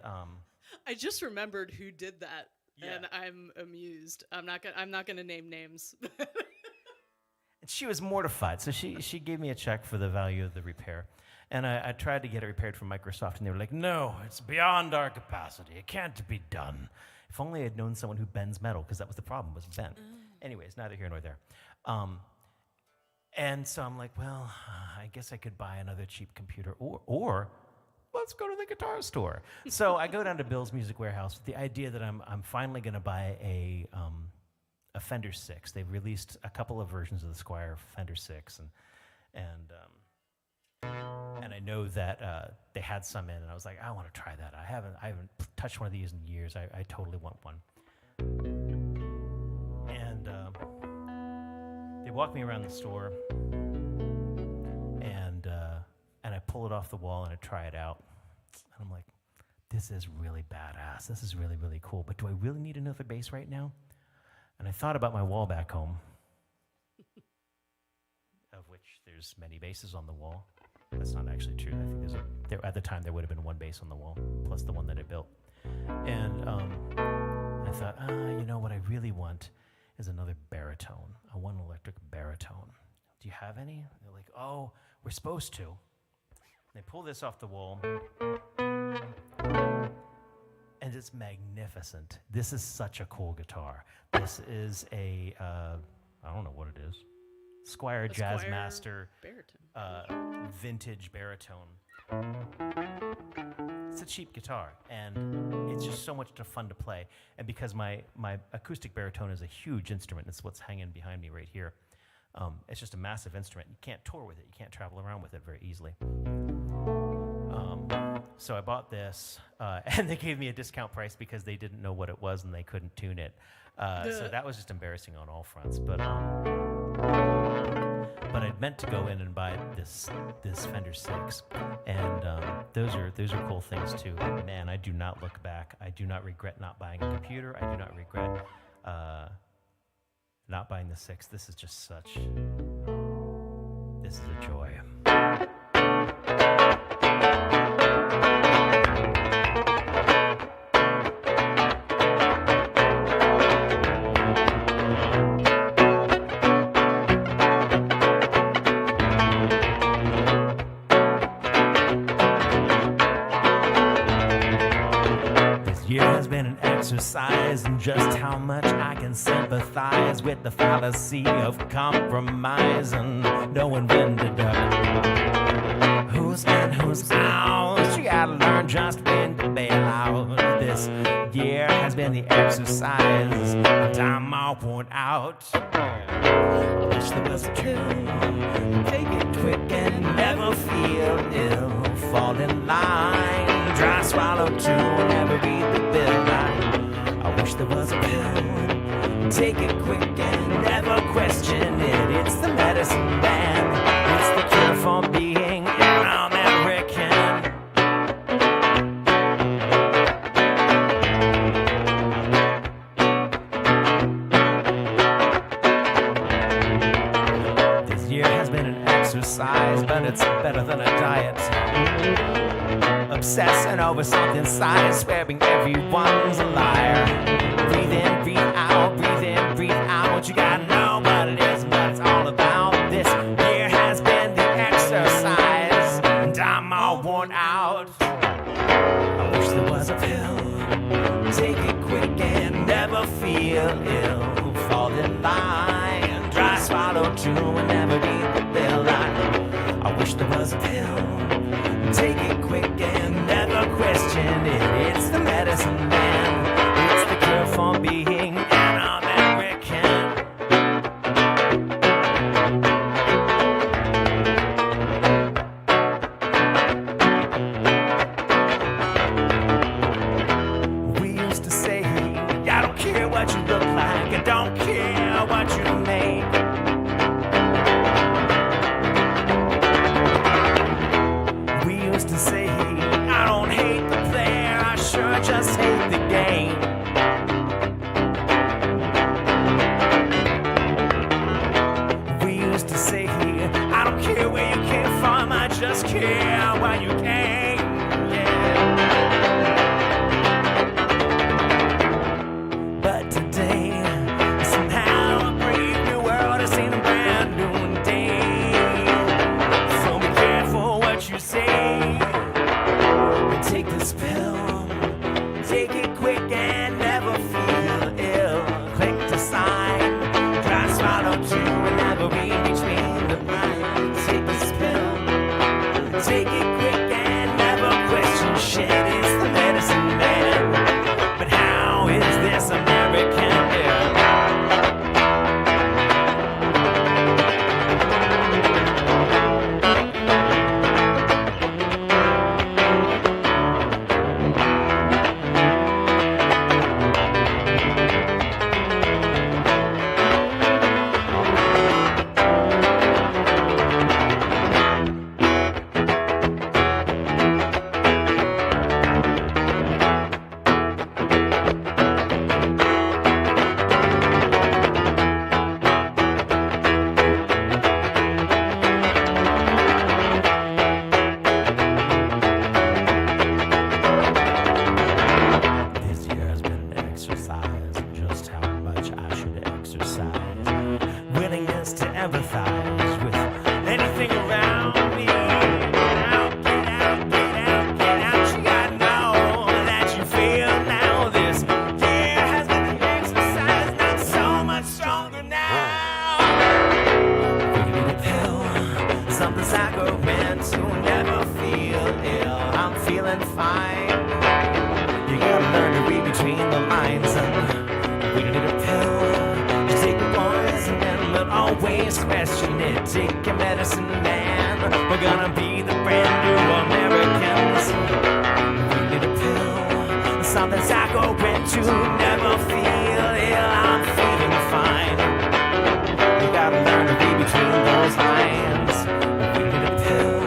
B: I just remembered who did that,
E: Yeah.
B: and I'm amused. I'm not gonna name names.
E: and she was mortified. So she gave me a check for the value of the repair, and I tried to get it repaired from Microsoft, and they were like, "No, it's beyond our capacity. It can't be done." If only I had known someone who bends metal, because that was the problem, was bent. Anyways, neither here nor there. And so I'm like, well, I guess I could buy another cheap computer, or let's go to the guitar store. So I go down to Bill's Music Warehouse with the idea that I'm finally going to buy a Fender 6. They've released a couple of versions of the Squier Fender 6, and I know that they had some in, and I was like, I want to try that. I haven't touched one of these in years. I totally want one. And they walk me around the store, and I pull it off the wall and I try it out, and I'm like, this is really badass. This is really, really cool. But do I really need another bass right now? And I thought about my wall back home, of which there's many basses on the wall. That's not actually true. I think at the time there would have been one bass on the wall, plus the one that I built. And I thought, you know what I really want is another baritone. I want an electric baritone. Do you have any? And they're like, oh, we're supposed to. They pull this off the wall, and it's magnificent. This is such a cool guitar. This is I don't know what it is. Squier Jazzmaster vintage baritone. It's a cheap guitar, and it's just so much fun to play. And because my acoustic baritone is a huge instrument, it's what's hanging behind me right here. It's just a massive instrument. You can't tour with it. You can't travel around with it very easily. So I bought this, and they gave me a discount price because they didn't know what it was and they couldn't tune it. So that was just embarrassing on all fronts. But I'd meant to go in and buy this Fender 6, and those are cool things too. Man, I do not look back. I do not regret not buying a computer. I do not regret not buying the 6. This is just such. This is a joy. Exercise in just how much I can sympathize with the fallacy of compromise and knowing when to duck. Who's in, who's out? You gotta learn just when to bail out. This year has been the exercise, and I'm all worn out. I wish there was a pill, take it quick and never feel ill. Fall in line, dry swallow too, never read the bill. I wish there was a pill, take it quick and never question it. It's the medicine man, it's the cure for being an American. But it's better than a diet. Obsessing over something size, swearing everyone's a liar. Breathe in, breathe out, breathe in, breathe out. You gotta know what it is and what it's all about. This year has been the exercise, and I'm all worn out. I wish there was a pill, take it quick and never feel ill. Fall in line, dry swallow too, and never read the bill. I wish there was a pill, take it quick and never question it. It's the medicine man, it's the cure for being an American. We used to say, I don't care what you look like, I don't care what you make. To say, I don't hate the player, I sure just hate the game. We used to say, I don't care where you came from, I just care where you came. Yeah. But today, somehow a brave new world has seen a brand new day. So be careful what you say. Take this pill, take it quick and never feel ill. Click to sign, try swallow too and never read between the lines. Take this pill, take it quick and never question shit. It's the medicine man, but how is this American ill? Take your medicine, man. We're gonna be the brand new Americans. We need a pill, something saccharin to never feel ill. I'm feeling fine. You gotta learn to read between those lines. We need a pill,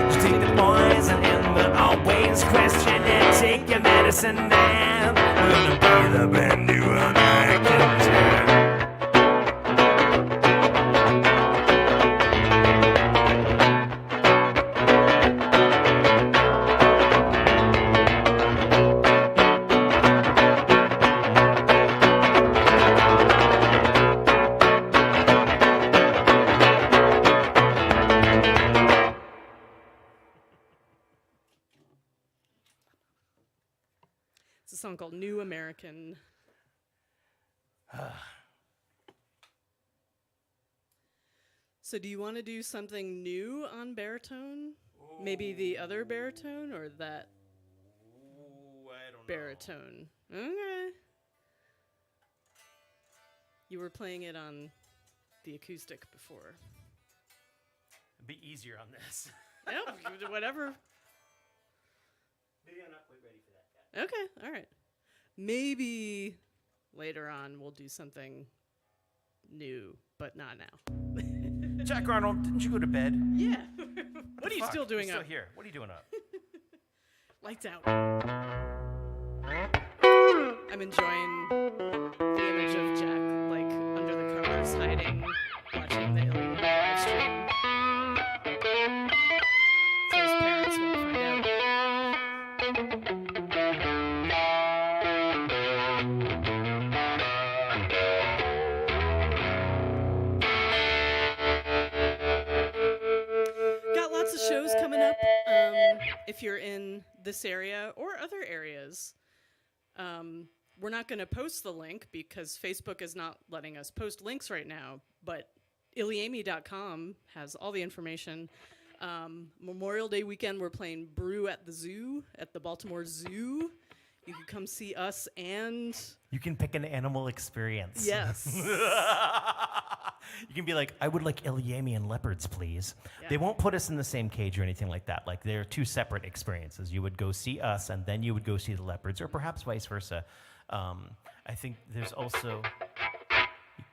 E: just take the poison in, but always question it. Take your medicine, man. We're gonna be the brand new Americans.
B: It's a song called New American. So do you want to do something new on baritone? Maybe the other baritone or that?
A: I don't
B: baritone. Okay. You were playing it on the acoustic before.
E: It'd be easier on this.
B: Yep, whatever.
E: Maybe I'm not quite ready for that yet.
B: Okay, all right. Maybe later on we'll do something new, but not now.
E: Jack Arnold, didn't you go to bed?
B: Yeah. What are you
E: Fuck,
B: still doing
E: you're
B: up?
E: still here. What are you doing up?
B: Lights out. I'm enjoying the image of Jack, like, under the covers, hiding, watching the ilyAIMY live stream. So his parents won't find out. Got lots of shows coming up. If you're in this area or other areas, we're not going to post the link because Facebook is not letting us post links right now, but ilyAIMY.com has all the information. Memorial Day weekend, we're playing Brew at the Zoo, at the Baltimore Zoo. You can come see us and...
E: You can pick an animal experience.
B: Yes.
E: You can be like, I would like ilyAIMY and leopards, please.
B: Yeah.
E: They won't put us in the same cage or anything like that. Like, they're two separate experiences. You would go see us, and then you would go see the leopards, or perhaps vice versa. I think there's also,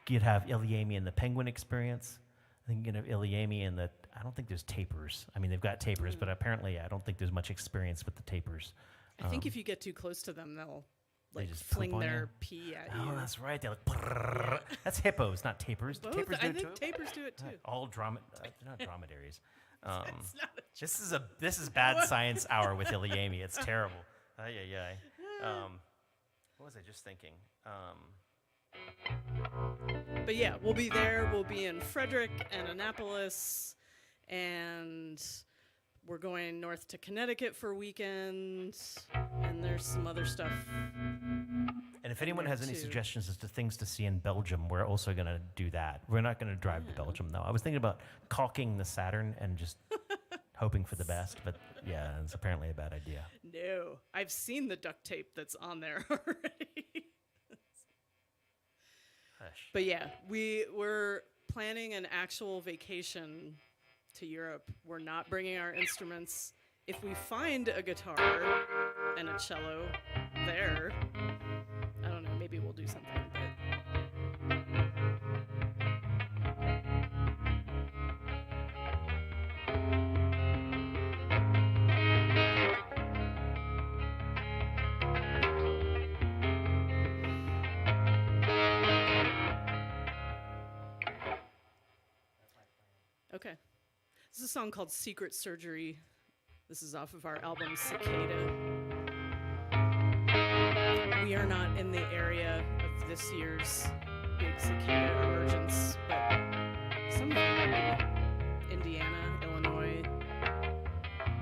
E: you'd have ilyAIMY and the penguin experience. I think you'd have ilyAIMY and I don't think there's tapirs. I mean, they've got tapirs, but apparently I don't think there's much experience with the tapirs.
B: I think if you get too close to them, they'll like
E: just
B: fling
E: poop on
B: their
E: you?
B: pee at
E: Oh,
B: you.
E: that's right. They're like, brrrr. That's hippos, not tapirs. Do
B: Both,
E: tapirs do
B: I
E: it
B: think
E: too?
B: tapirs do it too.
E: All they're not dromedaries.
B: It's not a
E: This is bad science hour with ilyAIMY. It's terrible. What was I just thinking?
B: But yeah, we'll be there. We'll be in Frederick and Annapolis, and we're going north to Connecticut for a weekend, and there's some other stuff.
E: And if anyone
B: there
E: has any
B: too.
E: suggestions as to things to see in Belgium, we're also going to do that. We're not going to drive to Belgium, though. I was thinking about caulking the Saturn and just hoping for the best, but yeah, it's apparently a bad idea.
B: No, I've seen the duct tape that's on there already.
E: Hush.
B: But yeah, we're planning an actual vacation to Europe. We're not bringing our instruments. If we find a guitar and a cello there, I don't know, maybe we'll do something. But okay. This is a song called Secret Surgery. This is off of our album Cicada. We are not in the area of this year's big cicada emergence, but some of them might be. Indiana, Illinois,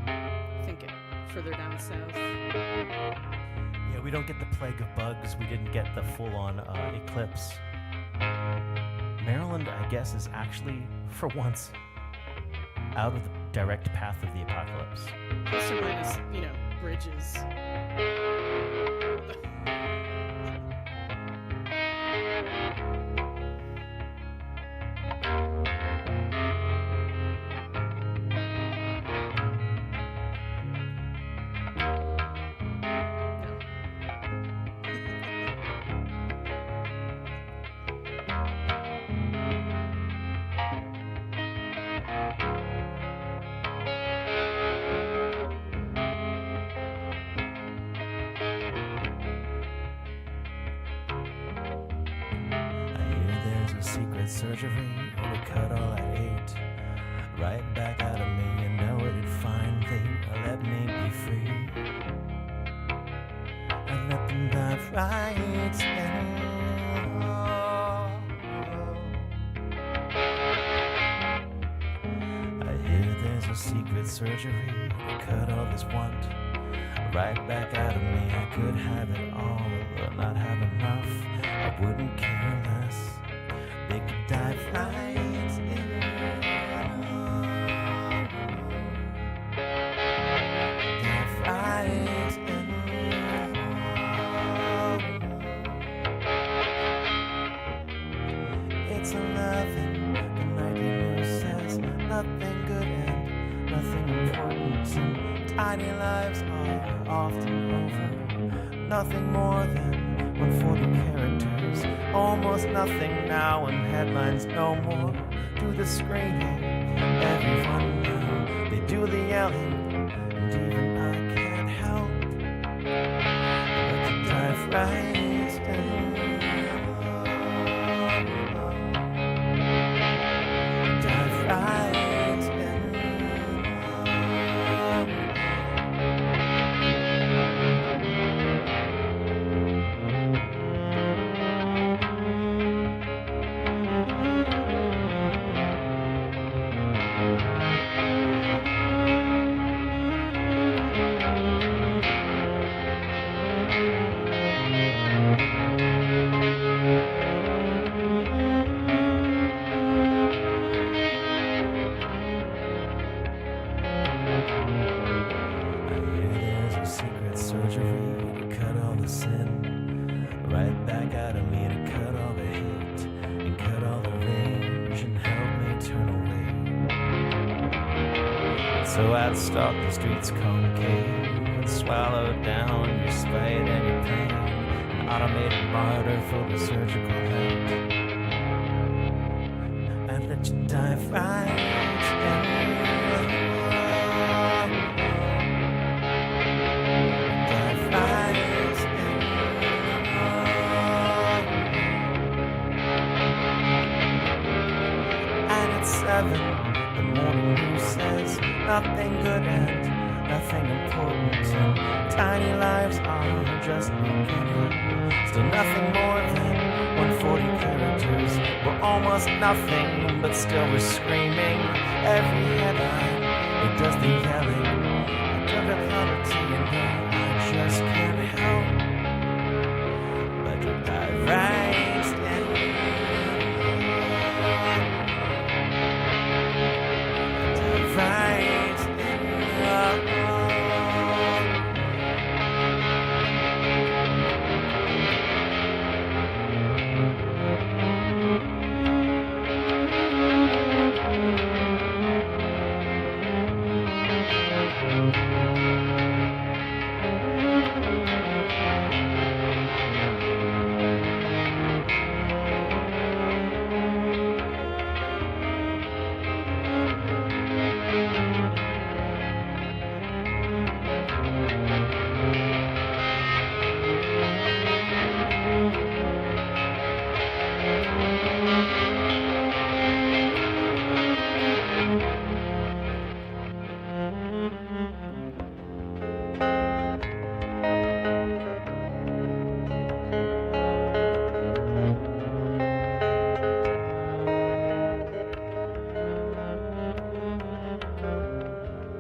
B: I think further down south.
E: Yeah, we don't get the plague of bugs. We didn't get the full-on eclipse. Maryland, I guess, is actually, for once, out of the direct path of the apocalypse.
B: Plus or minus, bridges.
E: Surgery to cut all I ate right back out of me, and now it finally let me be free. I let them dive right in. I hear there's a secret surgery to cut all this want right back out of me. I could have it all or not have enough. I wouldn't care less. They could dive right in. Dive right in. nothing good and nothing important, and tiny lives are often over. Nothing more than 140 characters, almost nothing now, and headlines no more. Do the screaming, everyone now, they do the yelling, and even I can't help but to dive right in. Dive right in. There's a secret surgery to cut all the sin right back out of me, to cut all the hate and cut all the rage and help me turn away. So I'd stalk the streets concave and swallow down your spite and your pain, an automated martyr for the surgical help. I'd let you dive right in. The morning news says nothing good and nothing important, and tiny lives are just beginning. Still nothing more than 140 characters. We're almost nothing, but still we're screaming. Every headline, it does the yelling. I took a hundred to you know I just can't help but to dive right in.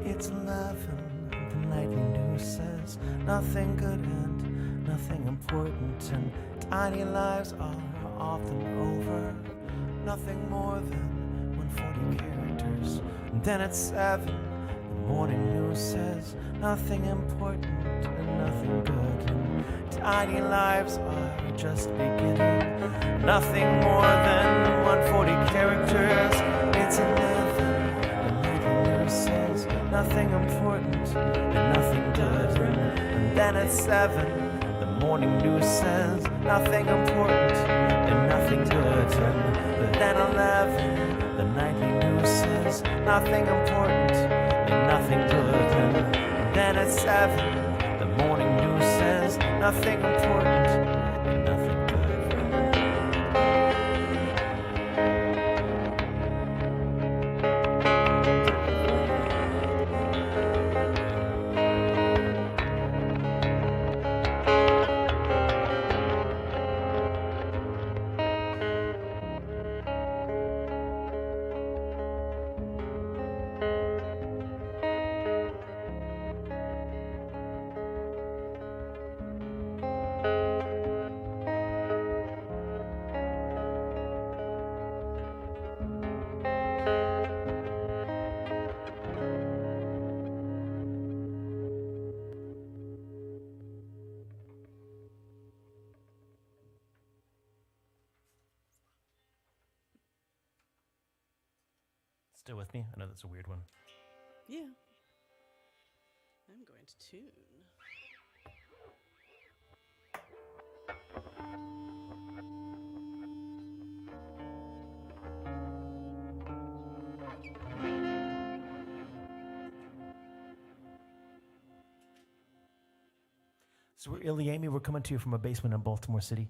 E: It's 11, the nightly news says nothing good and nothing important, and tiny lives are often over. Nothing more than 140 characters. And then at 7, the morning news says nothing important and nothing good, and tiny lives are just beginning. Nothing more than 140 characters. It's 11. Says nothing important and nothing good, and then at 7 the morning news says nothing important and nothing good, and then 11 the nightly news says nothing important and nothing good, and then at 7 the morning news says nothing important and nothing good. Still with me? I know that's a weird one.
B: Yeah. I'm going to tune.
E: So we're ilyAIMY. We're coming to you from a basement in Baltimore City,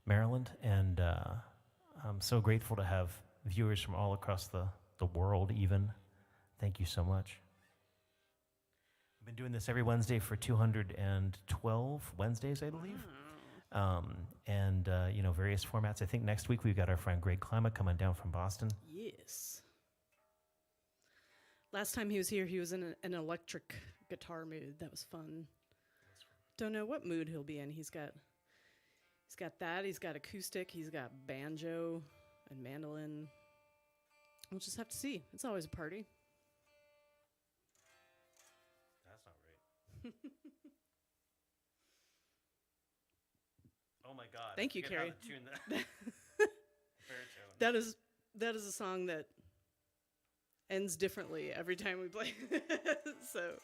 E: Maryland, and I'm so grateful to have viewers from all across the world even. Thank you so much. I've been doing this every Wednesday for 212 Wednesdays, I believe. And various formats. I think next week we've got our friend Greg Klima coming down from Boston.
B: Yes. Last time he was here, he was in an electric guitar mood. That was fun. Don't know what mood he'll be in. He's got that. He's got acoustic. He's got banjo and mandolin. We'll just have to see. It's always a party.
E: That's not right. Oh my God!
B: Thank you,
E: I forget how
B: Carrie.
E: to tune that. Baritone.
B: That is a song that ends differently every time we play. So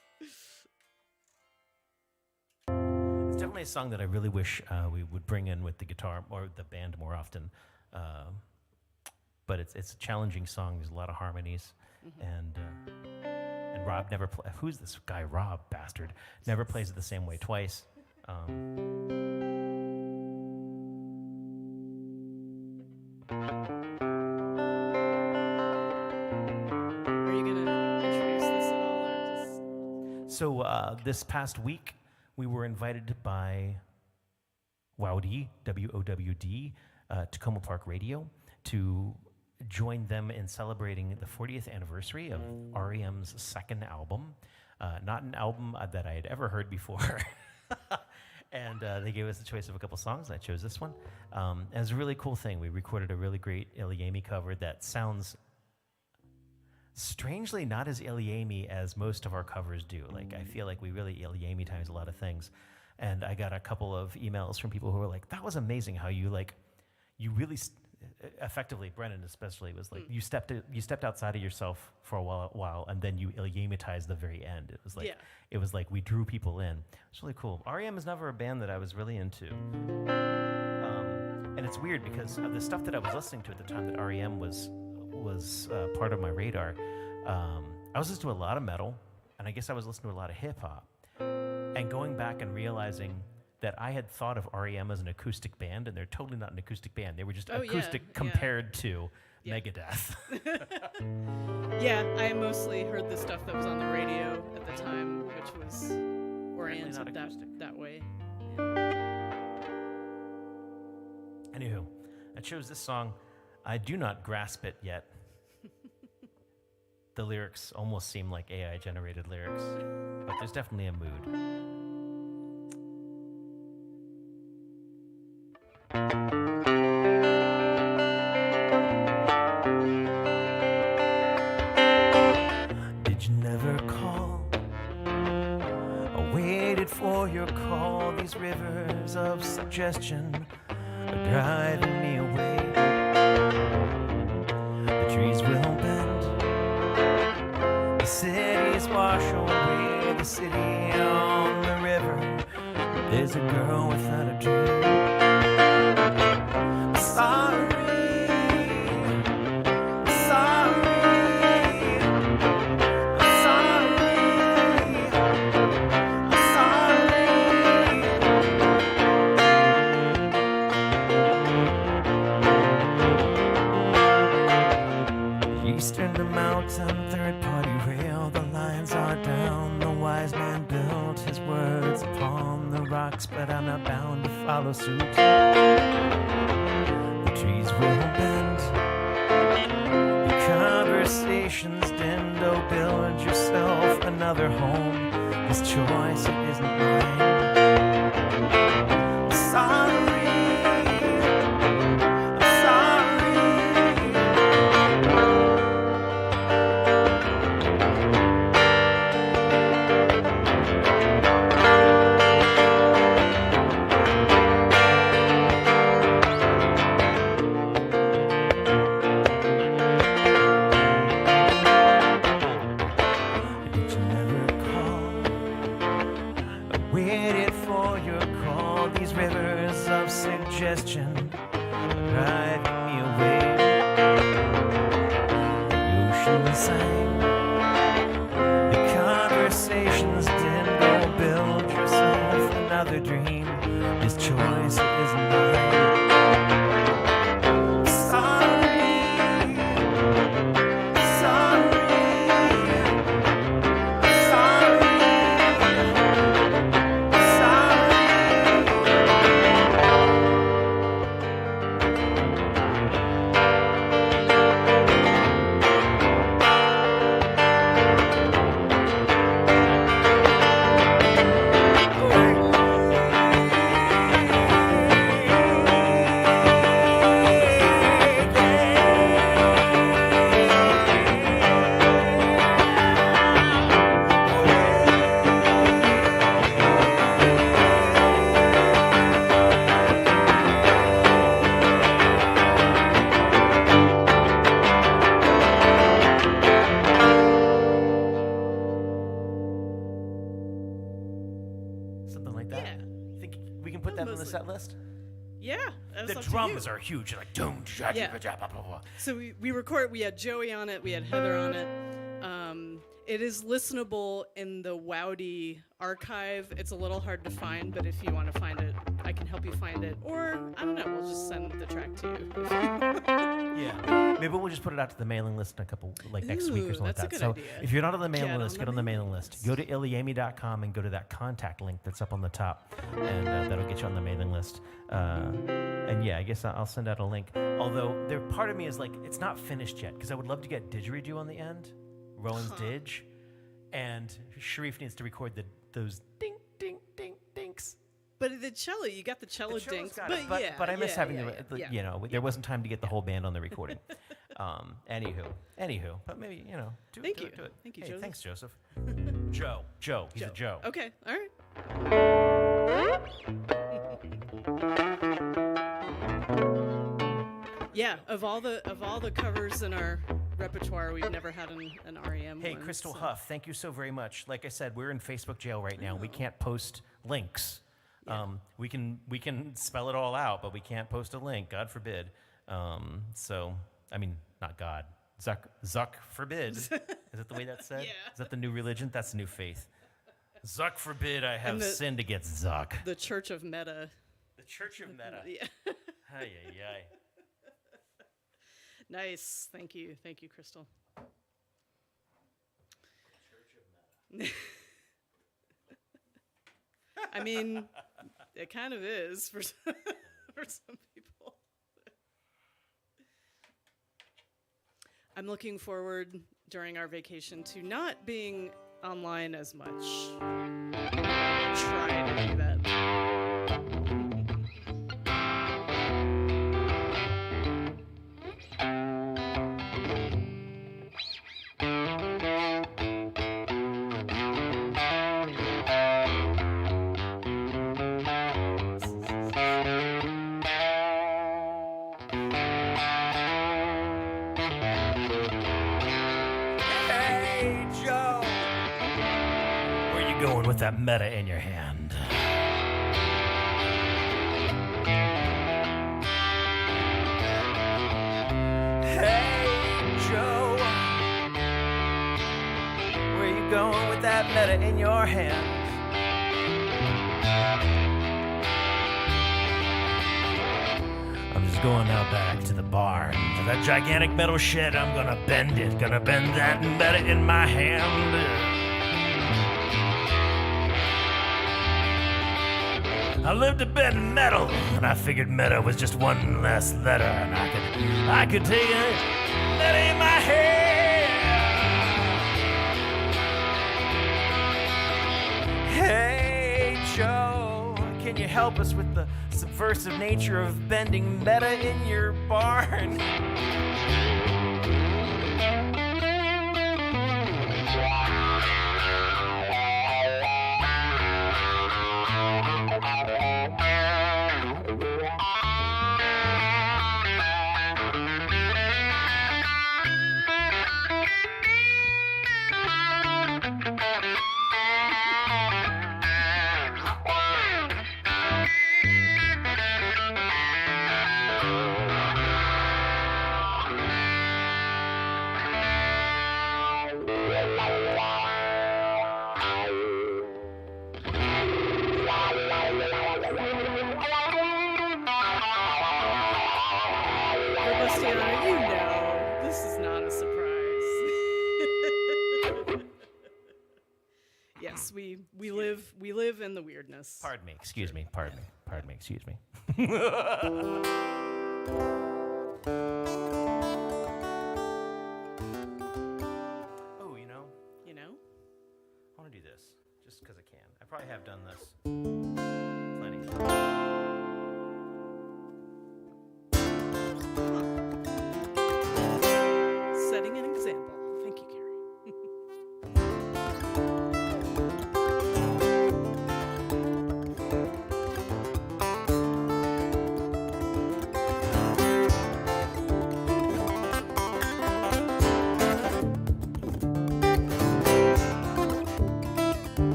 E: It's definitely a song that I really wish we would bring in with the guitar or the band more often. But it's a challenging song. There's a lot of harmonies, and Rob never. Who's this guy? Rob, bastard, never plays it the same way twice.
B: are you gonna introduce this at all, or just?
E: So this past week, we were invited by WOWD, WOWD, Tacoma Park Radio, to join them in celebrating the 40th anniversary of REM's second album. Not an album that I had ever heard before. And they gave us the choice of a couple songs, and I chose this one. And it was a really cool thing. We recorded a really great ilyAIMY cover that sounds strangely not as ilyAIMY as most of our covers do. Like, I feel like we really ilyAIMY times a lot of things. And I got a couple of emails from people who were like, that was amazing how you really effectively, Brennan especially, was like, you stepped outside of yourself for a while, and then you ilyAIMYtized the very end. It was like, It was like we drew people in. It's really cool. REM is never a band that I was really into. And it's weird because of the stuff that I was listening to at the time that REM was part of my radar. I was listening to a lot of metal, and I guess I was listening to a lot of hip hop. And going back and realizing that I had thought of REM as an acoustic band, and they're totally not an acoustic band. They were just acoustic compared to Megadeth.
B: Yeah, I mostly heard the stuff that was on the radio at the time, which was oriented that way. Yeah.
E: Anywho, I chose this song. I do not grasp it yet. The lyrics almost seem like AI-generated lyrics, but there's definitely a mood. Did you never call? I waited for your call. These rivers of suggestion are driving me away. The trees will bend, the cities wash away, the city on the river. There's a girl without a dream. Sorry, Eastern the mountain, third-party rail. The lines are down. The wise man built his words upon the rocks, but I'm not bound to follow suit. The trees will bend. The conversations end. Oh, build yourself another home. This choice, it isn't mine. Sorry. sang. The conversations didn't go. Build yourself another dream. This choice is mine. Something like that.
B: Yeah.
E: Think we can put that on the
B: Mostly.
E: set list?
B: Yeah, that's
E: The
B: up to
E: drums
B: you.
E: are huge. Like, doom,
B: Yeah.
E: blah, blah, blah.
B: So we record. We had Joey on it. We had Heather on it. It is listenable in the Wowdy archive. It's a little hard to find, but if you want to find it, I can help you find it. Or I don't know. We'll just send the track to you.
E: Yeah. Maybe we'll just put it out to the mailing list in a couple, like next week or
B: Ooh,
E: something like
B: that's a
E: that.
B: good
E: So
B: idea.
E: if you're not on the mailing list,
B: on
E: get
B: the
E: on the mailing
B: mailing
E: list.
B: list.
E: Go to ilyAIMY.com and go to that contact link that's up on the top, and that'll get you on the mailing list. And yeah, I guess I'll send out a link. Although there, part of me is like, it's not finished yet because I would love to get didgeridoo on the end, Rowan's Didge, and Sharif needs to record those ding, ding, ding, dinks.
B: But the cello, you got the cello
E: The cello's
B: dinks.
E: got it, but I miss having the you know, there wasn't time to get the whole band on the recording. Anywho, but maybe, you know, do
B: Thank
E: it.
B: you. Thank you, Joseph.
E: Thanks, Joseph. Joe. He's a Joe.
B: Okay, all right. Yeah, of all the covers in our repertoire, we've never had an REM
E: Hey,
B: one,
E: Crystal
B: so-
E: Huff, thank you so very much. Like I said, we're in Facebook jail right now. We can't post links. We can spell it all out, but we can't post a link. God forbid. So, I mean, not God. Zuck forbid. Is that the way that's said?
B: Yeah.
E: Is that the new religion? That's the new faith. Zuck forbid I have
B: And the-
E: sinned against Zuck.
B: The Church of Meta.
E: The Church of Meta.
B: Yeah.
E: Ay, ay, ay.
B: Nice. Thank you, Crystal. I mean, it kind of is for for some people. I'm looking forward during our vacation to not being online as much. Try to do that.
E: Hey, Joe. Where you going with that meta in your hand? Hey, Joe. Where you going with that meta in your hand? I'm just going out back to the barn, to that gigantic metal shed. I'm gonna bend it, gonna bend that meta in my hand. I lived to bend metal, and I figured meta was just one less letter, and I could take it meta in my hand. Hey, Joe, can you help us with the subversive nature of bending meta in your barn?
B: This is not a surprise. Yes, we live in the weirdness.
E: Pardon me, excuse me, pardon me, excuse me. Oh, you know,
B: You know?
E: I want to do this just because I can. I probably have done this plenty.
B: Setting an example. Thank you, Carrie.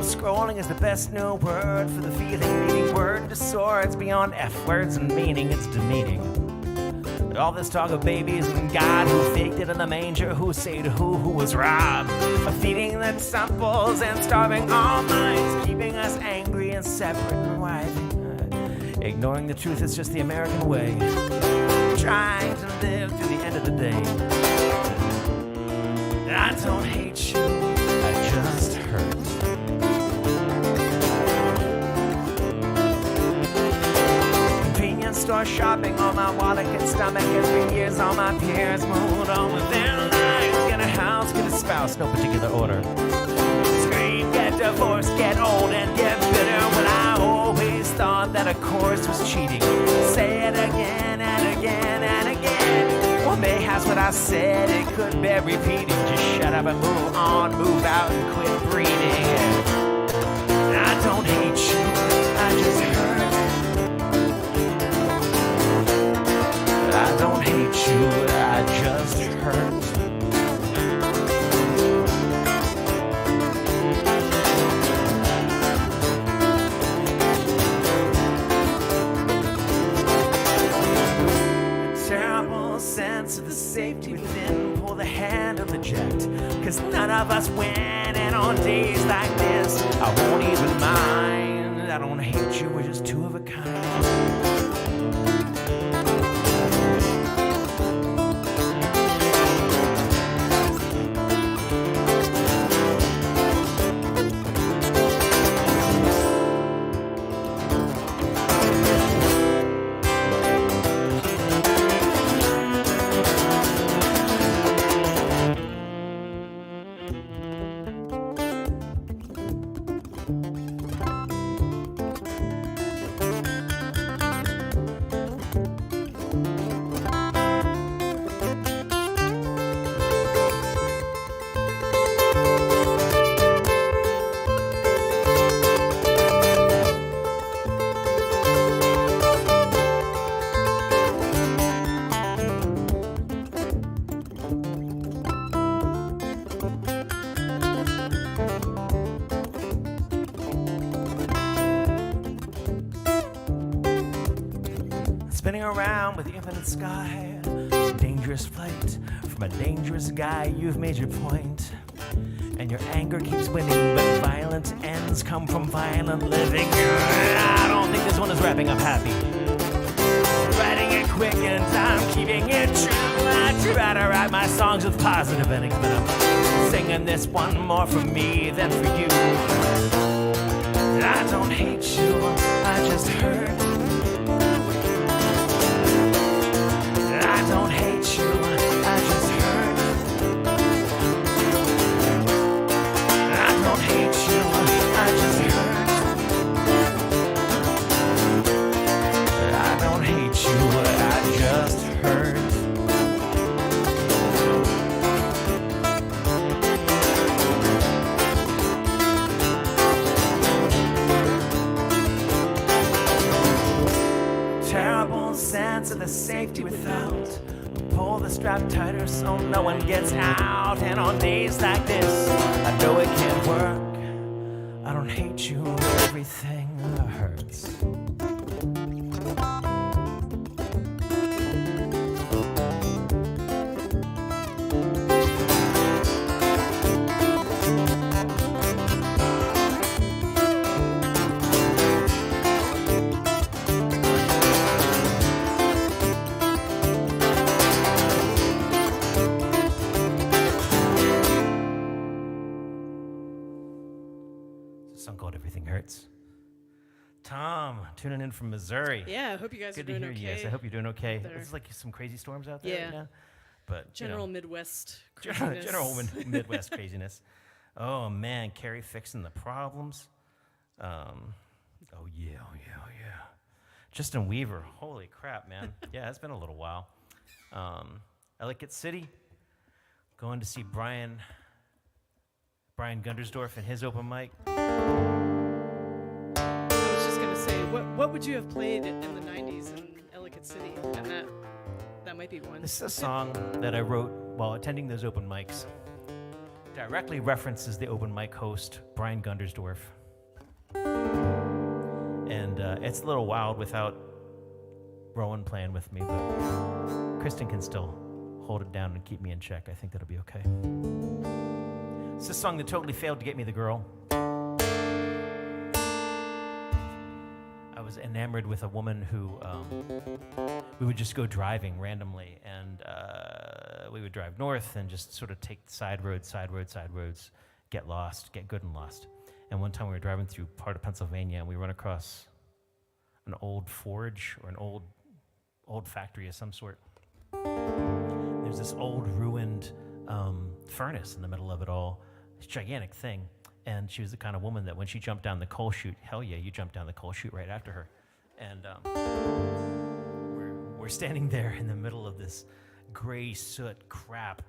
E: Scrolling is the best new word for the feeling, meaning word to swords beyond F words and meaning. It's demeaning. All this talk of babies and God who faked it in the manger, who saved who was robbed of feeding the temples and starving all minds, keeping us angry and separate and writhing. Ignoring the truth is just the American way, trying to live to the end of the day. I don't hate you, I just hurt. Store shopping on my wallet and stomach as for years all my peers moved on with their lives. Get a house, get a spouse, no particular order. Scream, get divorced, get old and get bitter when I always thought that a course was cheating. Say it again and again and again. Well, mayhaps what I said, it could bear repeating. Just shut up and move on, move out and quit breeding. I don't hate you, I just hurt. I don't hate you, I just hurt. A terrible sense of the safety within. Pull the hand of the jet, 'cause none of us win. And on days like this, I won't even mind. I don't hate you, we're just two of a kind. Spinning around with the infinite sky, dangerous flight from a dangerous guy. You've made your point, and your anger keeps winning, but violent ends come from violent living. I don't think this one is wrapping up happy. Writing it quick and I'm keeping it true. I try to write my songs with positive endings, but I'm singing this one more for me than for you. I don't hate you, I just hurt. I don't hate you, I just hurt. I don't hate you, I just hurt. I don't hate you, I just hurt. Terrible sense of the safety without. Pull the strap tighter so no one gets out. And on days like this, I know it can't work. I don't hate you, everything hurts. Tom, tuning in from Missouri.
B: Yeah, I hope you guys
E: Good
B: are doing
E: to hear
B: okay.
E: you. Yes, I hope you're doing okay.
B: there.
E: It's like some crazy storms out there.
B: Yeah.
E: But
B: General Midwest
E: general,
B: craziness.
E: general Midwest craziness. Oh man, Carrie fixing the problems. Oh yeah. Justin Weaver, holy crap, man. Yeah, it's been a little while. Ellicott City, going to see Brian Gundersdorf and his open mic.
B: I was just gonna say, what would you have played in the '90s in Ellicott City? And that might be one.
E: This is a song that I wrote while attending those open mics. Directly references the open mic host, Brian Gundersdorf. And it's a little wild without Rowan playing with me, but Kristen can still hold it down and keep me in check. I think that'll be okay. It's a song that totally failed to get me the girl. I was enamored with a woman who we would just go driving randomly, and we would drive north and just sort of take side roads, get lost, get good and lost. And one time we were driving through part of Pennsylvania, and we run across an old forge or an old factory of some sort. There's this old ruined furnace in the middle of it all. This gigantic thing. And she was the kind of woman that when she jumped down the coal chute, hell yeah, you jump down the coal chute right after her. And we're standing there in the middle of this gray soot crap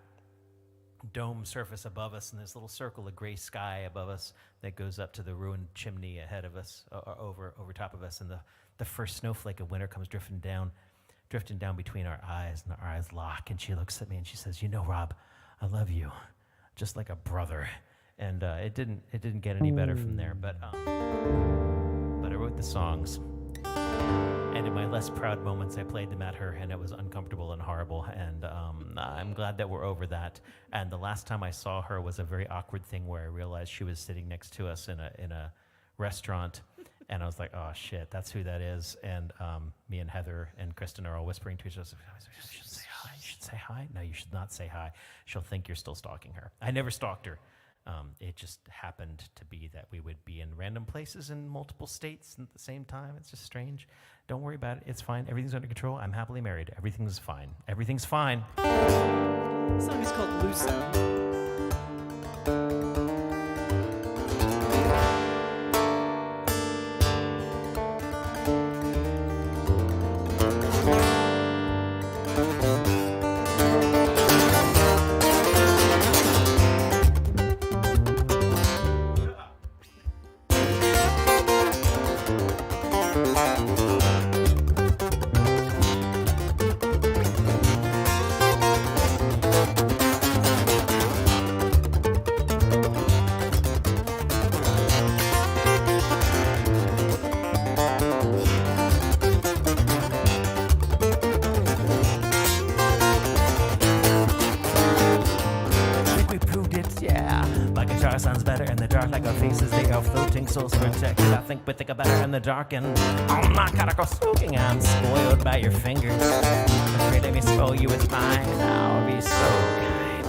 E: dome surface above us, and this little circle of gray sky above us that goes up to the ruined chimney ahead of us, over top of us, and the first snowflake of winter comes drifting down between our eyes, and our eyes lock, and she looks at me and she says, "You know, Rob, I love you, just like a brother." And it didn't get any better from there, but I wrote the songs. And in my less proud moments, I played them at her, and it was uncomfortable and horrible. And I'm glad that we're over that. And the last time I saw her was a very awkward thing where I realized she was sitting next to us in a restaurant, and I was like, "Oh shit, that's who that is." And me and Heather and Kristen are all whispering to each other, "You should say hi. You should say hi." No, you should not say hi. She'll think you're still stalking her. I never stalked her. It just happened to be that we would be in random places in multiple states at the same time. It's just strange. Don't worry about it. It's fine. Everything's under control. I'm happily married. Everything's fine. Everything's fine.
B: The song is called Loosen.
E: Sounds better in the dark, like our faces, they are floating, souls protected. I think we think better in the dark, and oh my god, I go soaking. I'm spoiled by your fingers. Afraid let me spoil you with mine. I'll be so kind.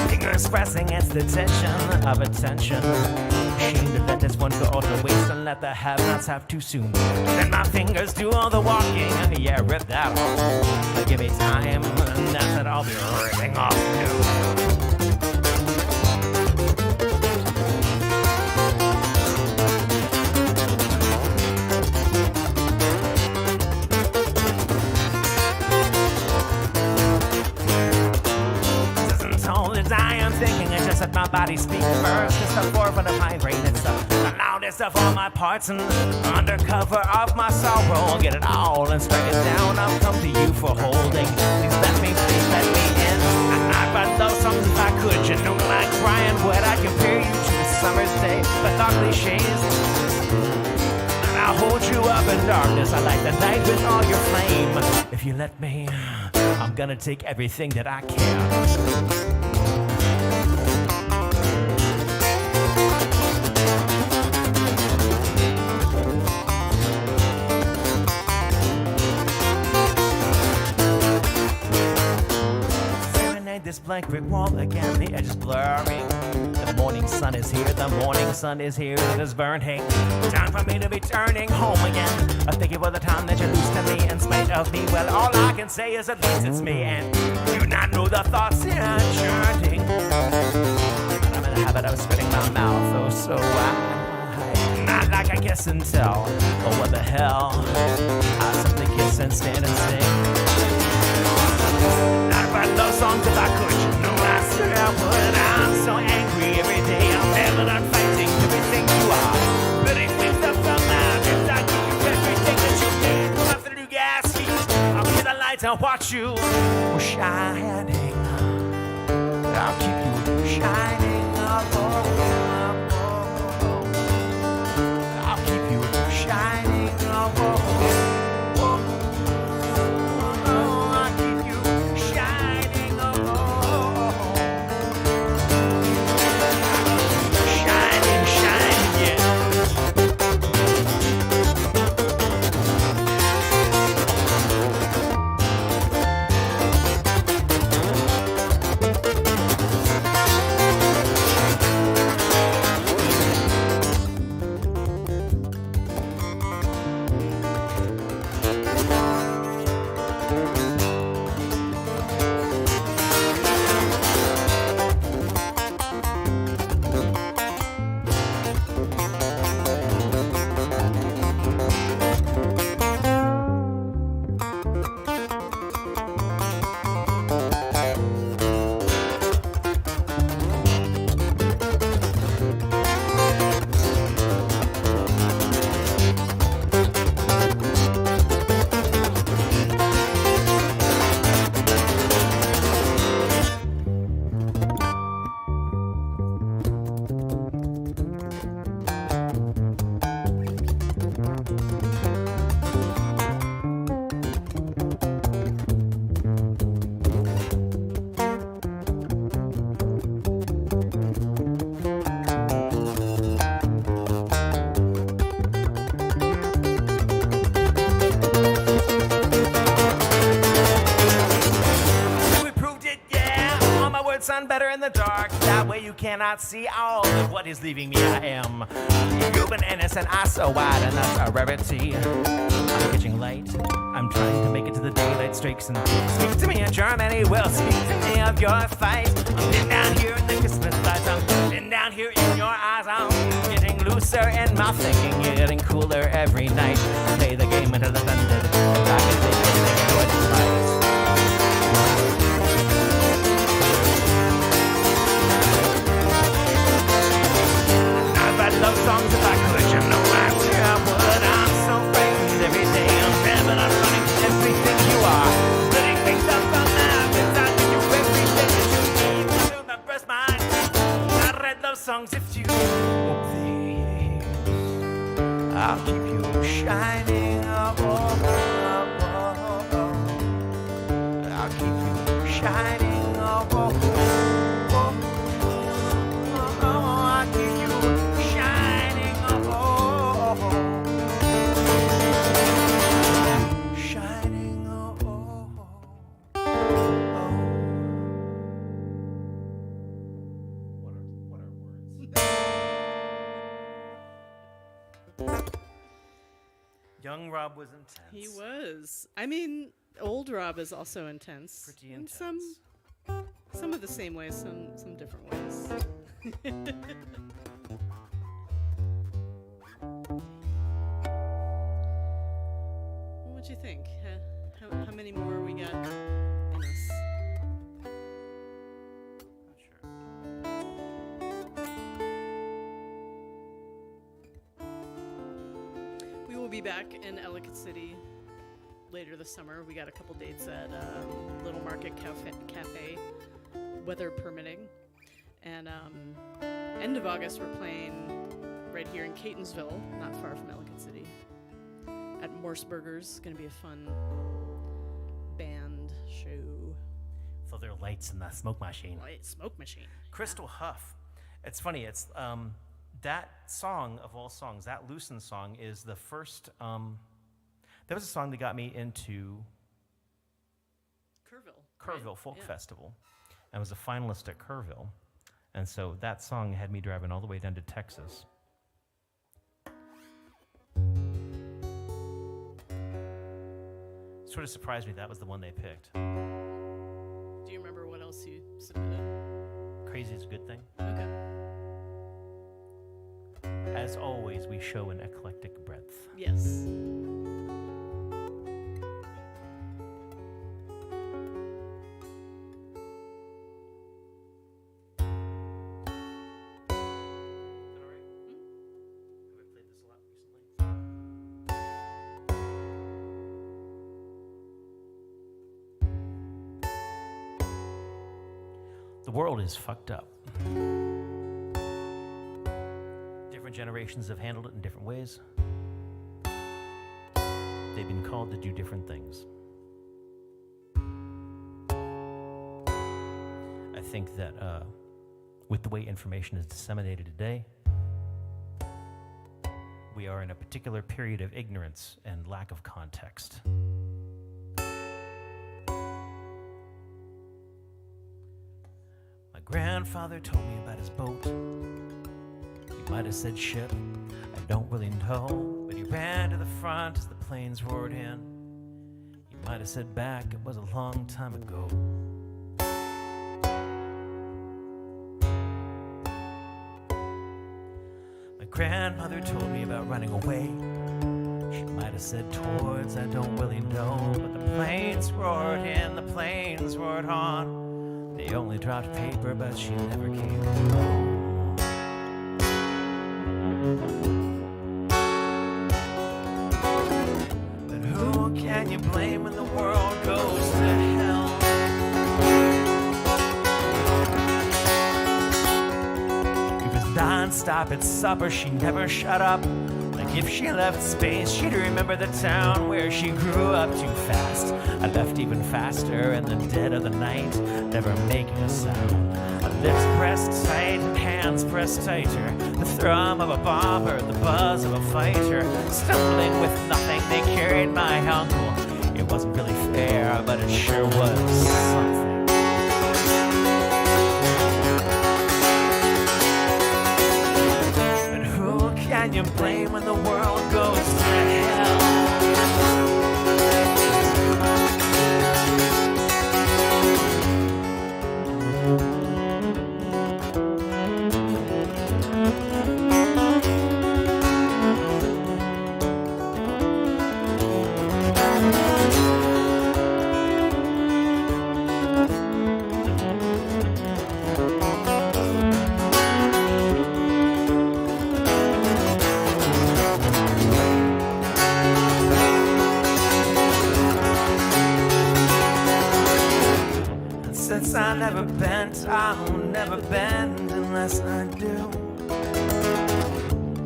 E: Fingers pressing against the tension of attention. Ashamed to let this one go all to waste and let the have-nots have too soon. Then my fingers do all the walking. Yeah, rip that off. But give me time, and that's it. I'll be ripping off too. I am thinking it's just that my body speaks first. It's the forefront of my brain. It's the loudest of all my parts, and under cover of my sorrow, get it all and strike it down. I'll come to you for holding. Please let me in. I'd write those songs if I could. You know, like crying would. I compare you to a summer's day with our cliches. And I'll hold you up in darkness. I like the night with all your flame. If you let me, I'm gonna take everything that I can. blank brick wall again, the edge is blurring. The morning sun is here, the morning sun is here, it is burning. Time for me to be turning home again. I thank you for the time that you lose to me in spite of me. Well, all I can say is at least it's me, and you not know the thoughts that I'm churning. I'm in the habit of spitting my mouth, oh so not like I guess and tell. Oh, what the hell? I simply kiss and stand and sing. Not about love songs if I could, you know I swear I would. I'm so angry every day, I'm never done fighting everything you are. Putting things up from mountains, I give you everything that you need. Come up through gas feet, I'll be the lights, I'll watch you shining. I'll keep you shining up, I'll keep you shining up, I'll keep you shining up, shining, shining, yeah. Sun better in the dark. That way you cannot see all of what is leaving me. I am human, innocent, I so wide, and that's a rarity. I'm catching light. I'm trying to make it to the daylight streaks and speak to me in Germany. Well, speak to me of your fight. I'm been down here in the Christmas lights. I'm been down here in your eyes. I'm getting looser in my thinking. You're getting cooler every night. Play the game until the thunder. I can take anything to its light. Love songs if I could, you know I swear I would. I'm so frightened every day, I'm never not running everything you are. Putting things up on mountains, I give you everything that you need. To my breast, mine. I read love songs if you please. I'll keep you shining up, I'll keep you shining up, I'll keep you Young Rob was intense.
B: He was. I mean, old Rob is also intense.
E: Pretty
B: In
E: intense.
B: some of the same ways, some different ways. What'd you think? How many more we got in us?
E: Not sure.
B: We will be back in Ellicott City later this summer. We got a couple dates at Little Market Cafe, weather permitting. And end of August, we're playing right here in Catonsville, not far from Ellicott City, at Morseburgers. Going to be a fun band show.
E: So there are lights in the smoke machine.
B: Light smoke machine.
E: Crystal Huff. It's funny. It's that song of all songs. That Loosen song is the first. That was a song that got me into
B: Kerrville.
E: Kerrville
B: right?
E: Folk
B: Yeah.
E: Festival, I was a finalist at Kerrville. And so that song had me driving all the way down to Texas. Sort of surprised me that was the one they picked.
B: Do you remember what else you submitted?
E: Crazy is a good thing.
B: Okay.
E: As always, we show an eclectic breadth.
B: Yes.
E: The world is fucked up. Different generations have handled it in different ways. They've been called to do different things. I think that with the way information is disseminated today, we are in a particular period of ignorance and lack of context. My grandfather told me about his boat. He might have said ship, I don't really know, but he ran to the front as the planes roared in. He might have said back, it was a long time ago. My grandmother told me about running away. She might have said towards, I don't really know, but the planes roared in, the planes roared on. They only dropped paper, but she never came home. But who can you blame when the world goes to hell? It was non-stop at supper, she never shut up. Like if she left space, she'd remember the town where she grew up too fast. I left even faster in the dead of the night, never making a sound. Lips pressed tight, hands pressed tighter, the thrum of a bomber, the buzz of a fighter. Stumbling with nothing, they carried my uncle. It wasn't really fair, but it sure was something. But who can you blame when the world goes to hell? Since I never bent, I'll never bend unless I do.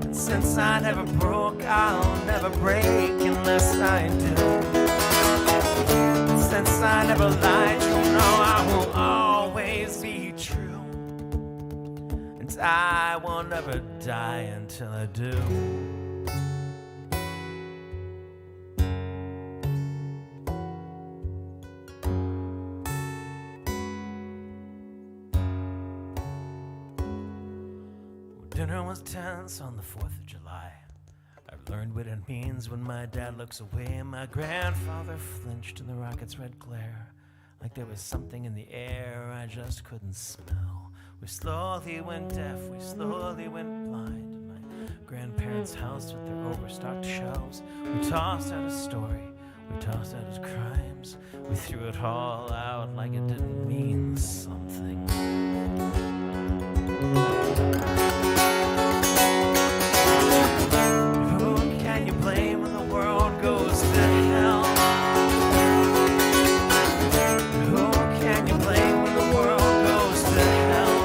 E: And since I never broke, I'll never break unless I do. And since I never lied, you know I will always be true. And I will never die until I do. Dinner was tense on the 4th of July. I've learned what it means when my dad looks away. My grandfather flinched in the rocket's red glare, like there was something in the air I just couldn't smell. We slowly went deaf, we slowly went blind. In my grandparents' house with their overstocked shelves, we tossed out his story, we tossed out his crimes. We threw it all out like it didn't mean something. Who can you blame when the world goes to hell? Who can you blame when the world goes to hell?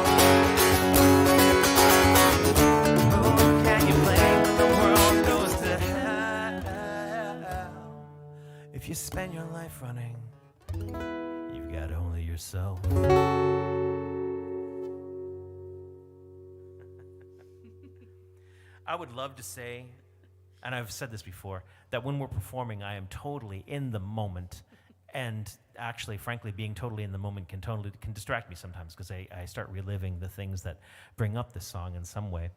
E: Who can you blame when the world goes to hell? If you spend your life running, you've got only yourself. I would love to say, and I've said this before, that when we're performing, I am totally in the moment And actually, frankly, being totally in the moment can distract me sometimes because I start reliving the things that bring up this song in some way.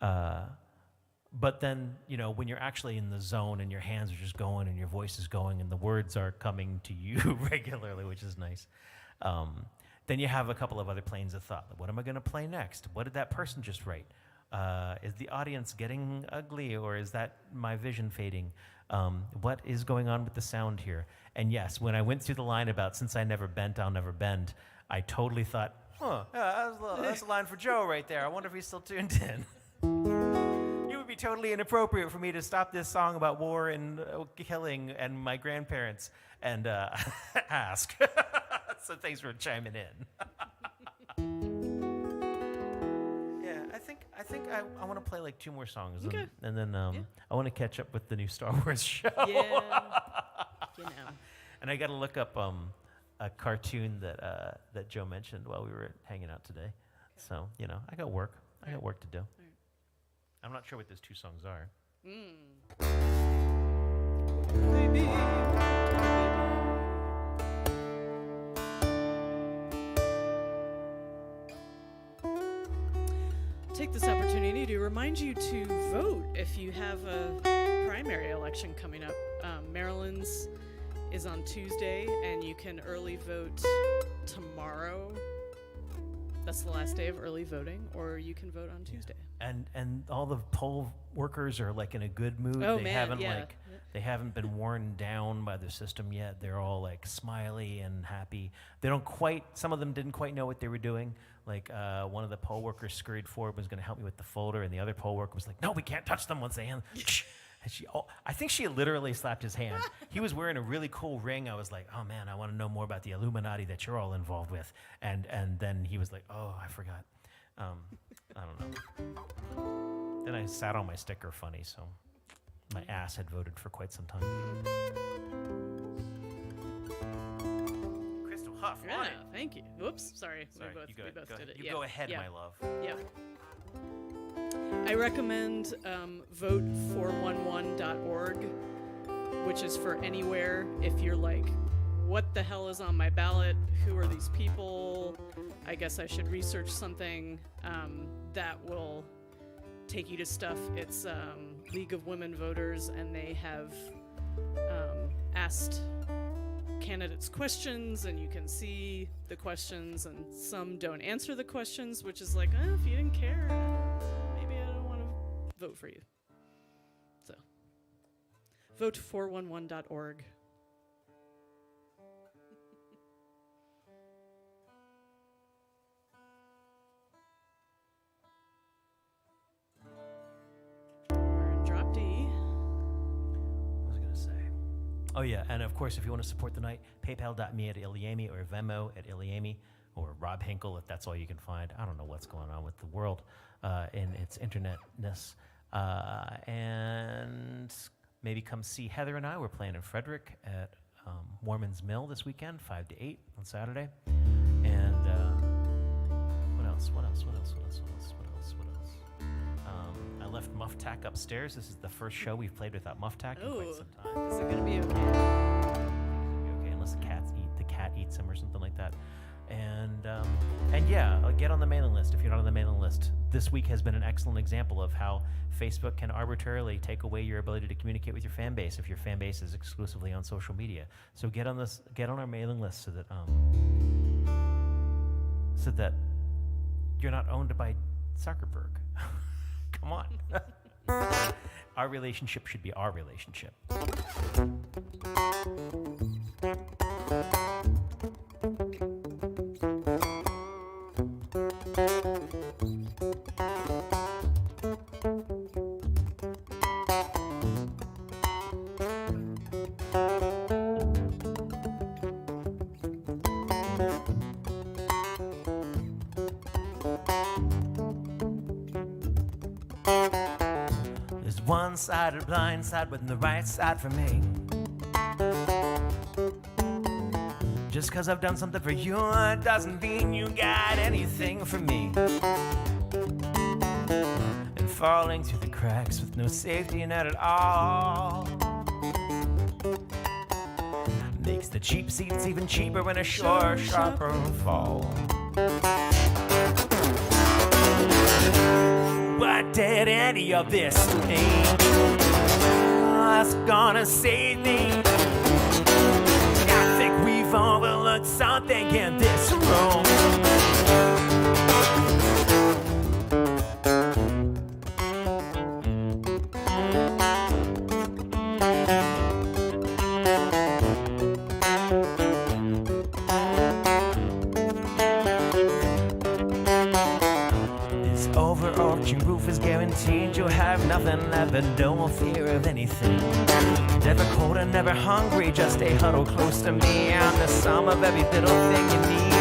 E: But then, when you're actually in the zone and your hands are just going and your voice is going and the words are coming to you regularly, which is nice, then you have a couple of other planes of thought. What am I going to play next? What did that person just write? Is the audience getting ugly, or is that my vision fading? What is going on with the sound here? And yes, when I went through the line about since I never bent, I'll never bend, I totally thought, that's a line for Joe right there. I wonder if he's still tuned in. It would be totally inappropriate for me to stop this song about war and killing and my grandparents and ask. So thanks for chiming in. I think I want to play like 2 more songs,
B: Okay.
E: and then I want to catch up with the new Star Wars show.
B: Yeah.
E: And I got to look up a cartoon that Joe mentioned while we were hanging out today. So I got work. I got work to do.
B: Right.
E: I'm not sure what those 2 songs are.
B: Baby. Take this opportunity to remind you to vote if you have a primary election coming up. Maryland's is on Tuesday, and you can early vote tomorrow. That's the last day of early voting, or you can vote on Tuesday.
E: And all the poll workers are like in a good mood.
B: Oh,
E: they
B: man,
E: haven't
B: yeah.
E: they haven't been worn down by the system yet. They're all like smiley and happy. Some of them didn't quite know what they were doing. Like one of the poll workers scurried forward, was going to help me with the folder, and the other poll worker was like, "No, we can't touch them once they hand." And I think she literally slapped his hand. He was wearing a really cool ring. I was like, "Oh man, I want to know more about the Illuminati that you're all involved with." And then he was like, "Oh, I forgot." I don't know. Then I sat on my sticker funny, so my ass had voted for quite some time. Crystal Huff,
B: Yeah, thank you. Whoops, sorry.
E: Sorry,
B: we both did it.
E: You go ahead, my love.
B: Yeah. I recommend vote411.org, which is for anywhere. If you're like, what the hell is on my ballot? Who are these people? I guess I should research something. That will take you to stuff. It's League of Women Voters, and they have asked candidates questions, and you can see the questions, and some don't answer the questions, which is like, if you didn't care, maybe I don't want to vote for you. So, vote411.org. Drop D.
E: What was I going to say? Oh, yeah. And, of course, if you want to support the night, paypal.me at ilyAIMY or Venmo at ilyAIMY or Rob Hinkle, if that's all you can find. I don't know what's going on with the world in its internetness. And maybe come see Heather and I. We're playing in Frederick at Mormon's Mill this weekend, 5 to 8 on Saturday. And what else? I left Muff Tack upstairs. This is the first show we've played without Muff Tack in quite some time.
B: Is it going to be okay?
E: Okay, unless the cat eats him or something like that. And yeah, get on the mailing list if you're not on the mailing list. This week has been an excellent example of how Facebook can arbitrarily take away your ability to communicate with your fan base if your fan base is exclusively on social media. So get on our mailing list so that you're not owned by Zuckerberg. Come on. Our relationship should be our relationship. There's one side or blind side with the right side for me. Just 'cause I've done something for you, it doesn't mean you got anything for me. And falling through the cracks with no safety net at all. Makes the cheap seats even cheaper when a sure, sharper fall. What did any of this mean? What's gonna save me? I think we've overlooked something in this room. Guaranteed you'll have nothing left and no fear of anything. Never cold and never hungry, just stay huddled close to me. I'm the sum of every little thing you need.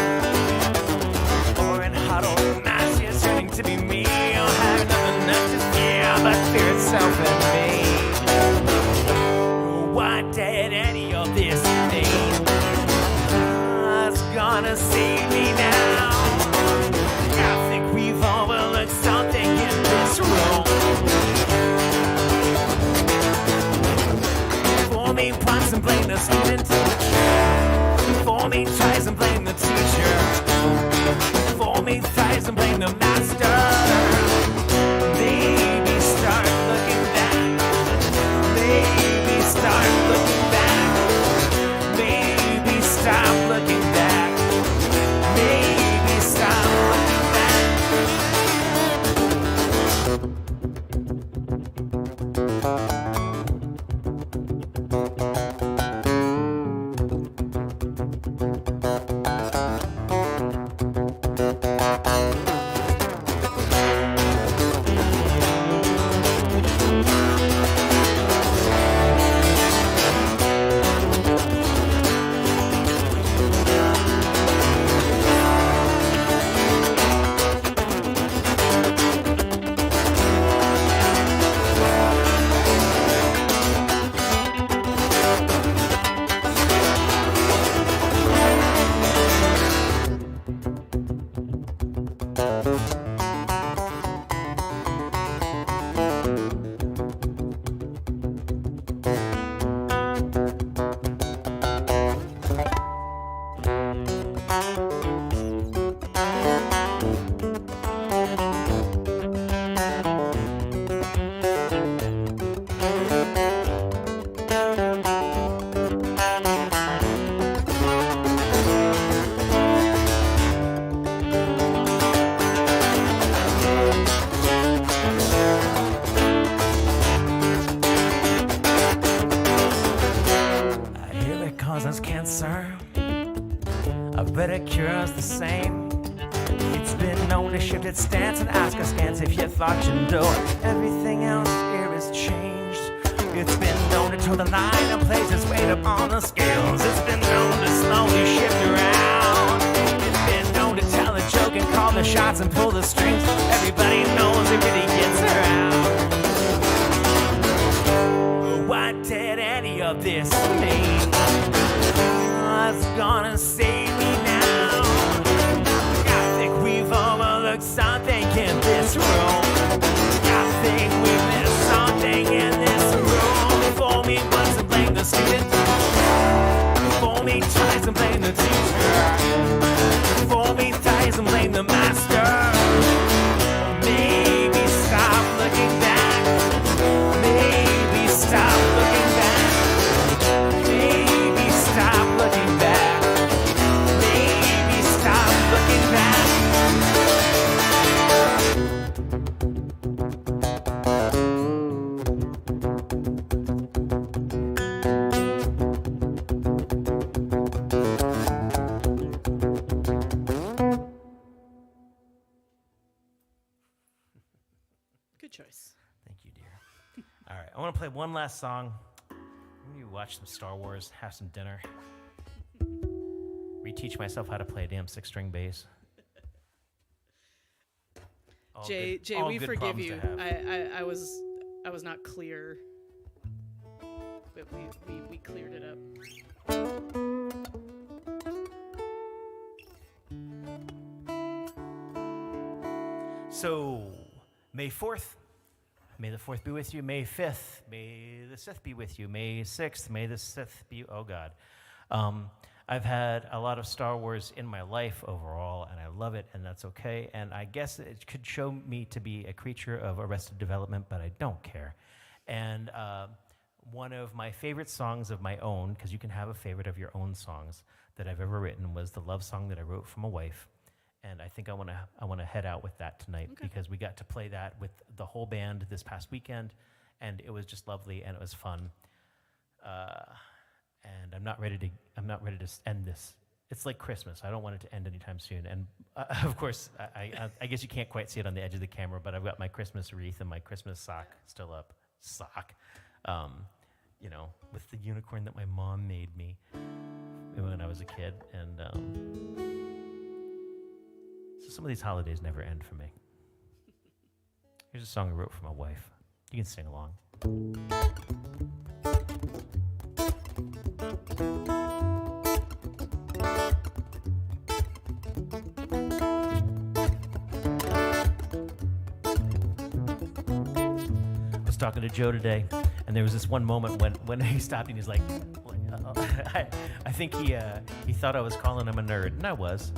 E: Or in huddled mass, you're turning to be me. You'll have nothing left to fear but fear itself in me. What did any of this mean? What's gonna save me now? I think we've overlooked something in this room. For me, once and blame the student. For me, tries and blame the teacher. For me, tries and blame the master. Maybe start looking back. Maybe start looking back. Maybe stop looking back. Maybe stop looking back. Better cure's the same. It's been known to shift its stance and ask askance if you thought you knew. Everything else here is changed. It's been known to toe the line and place its weight up on the scales. It's been known to slowly shift around. It's been known to tell a joke and call the shots and pull the strings. Everybody knows it really gets around. What did any of this mean? What's gonna save me now? I think we've overlooked something in this room. I think we missed something in this room. For me, once and blame the student. For me, tries and blame the teacher. For me, tries and blame the master. Maybe stop looking back. Maybe stop looking back. Maybe stop looking back. Maybe stop looking back.
B: Good choice.
E: Thank you, dear. All right, I want to play one last song. Maybe watch some Star Wars, have some dinner, reteach myself how to play a damn 6-string bass.
B: Jay, we forgive you. I was not clear, but we cleared it up.
E: So, May 4th, may the 4th be with you. May 5th, may the 6th be with you. May 6th, may the 6th be, oh God. I've had a lot of Star Wars in my life overall, and I love it, and that's okay. And I guess it could show me to be a creature of Arrested Development, but I don't care. And one of my favorite songs of my own, because you can have a favorite of your own songs that I've ever written, was the love song that I wrote from a wife. And I think I want to head out with that tonight because we got to play that with the whole band this past weekend, and it was just lovely and it was fun. And I'm not ready to end this. It's like Christmas. I don't want it to end anytime soon. And of course, I guess you can't quite see it on the edge of the camera, but I've got my Christmas wreath and my Christmas sock still up. With the unicorn that my mom made me when I was a kid. And so some of these holidays never end for me. Here's a song I wrote for my wife. You can sing along. I was talking to Joe today, and there was this one moment when he stopped and he's like, I think he thought I was calling him a nerd, and I was.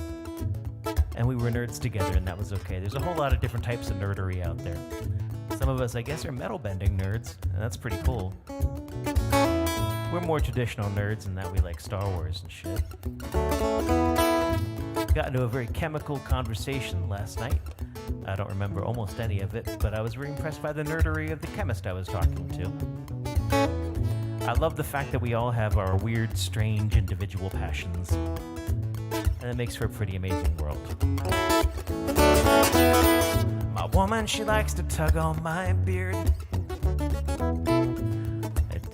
E: And we were nerds together, and that was okay. There's a whole lot of different types of nerdery out there. Some of us, I guess, are metal bending nerds, and that's pretty cool. We're more traditional nerds in that we like Star Wars and shit. Got into a very chemical conversation last night. I don't remember almost any of it, but I was very impressed by the nerdery of the chemist I was talking to. I love the fact that we all have our weird, strange, individual passions. And it makes for a pretty amazing world. My woman, she likes to tug on my beard.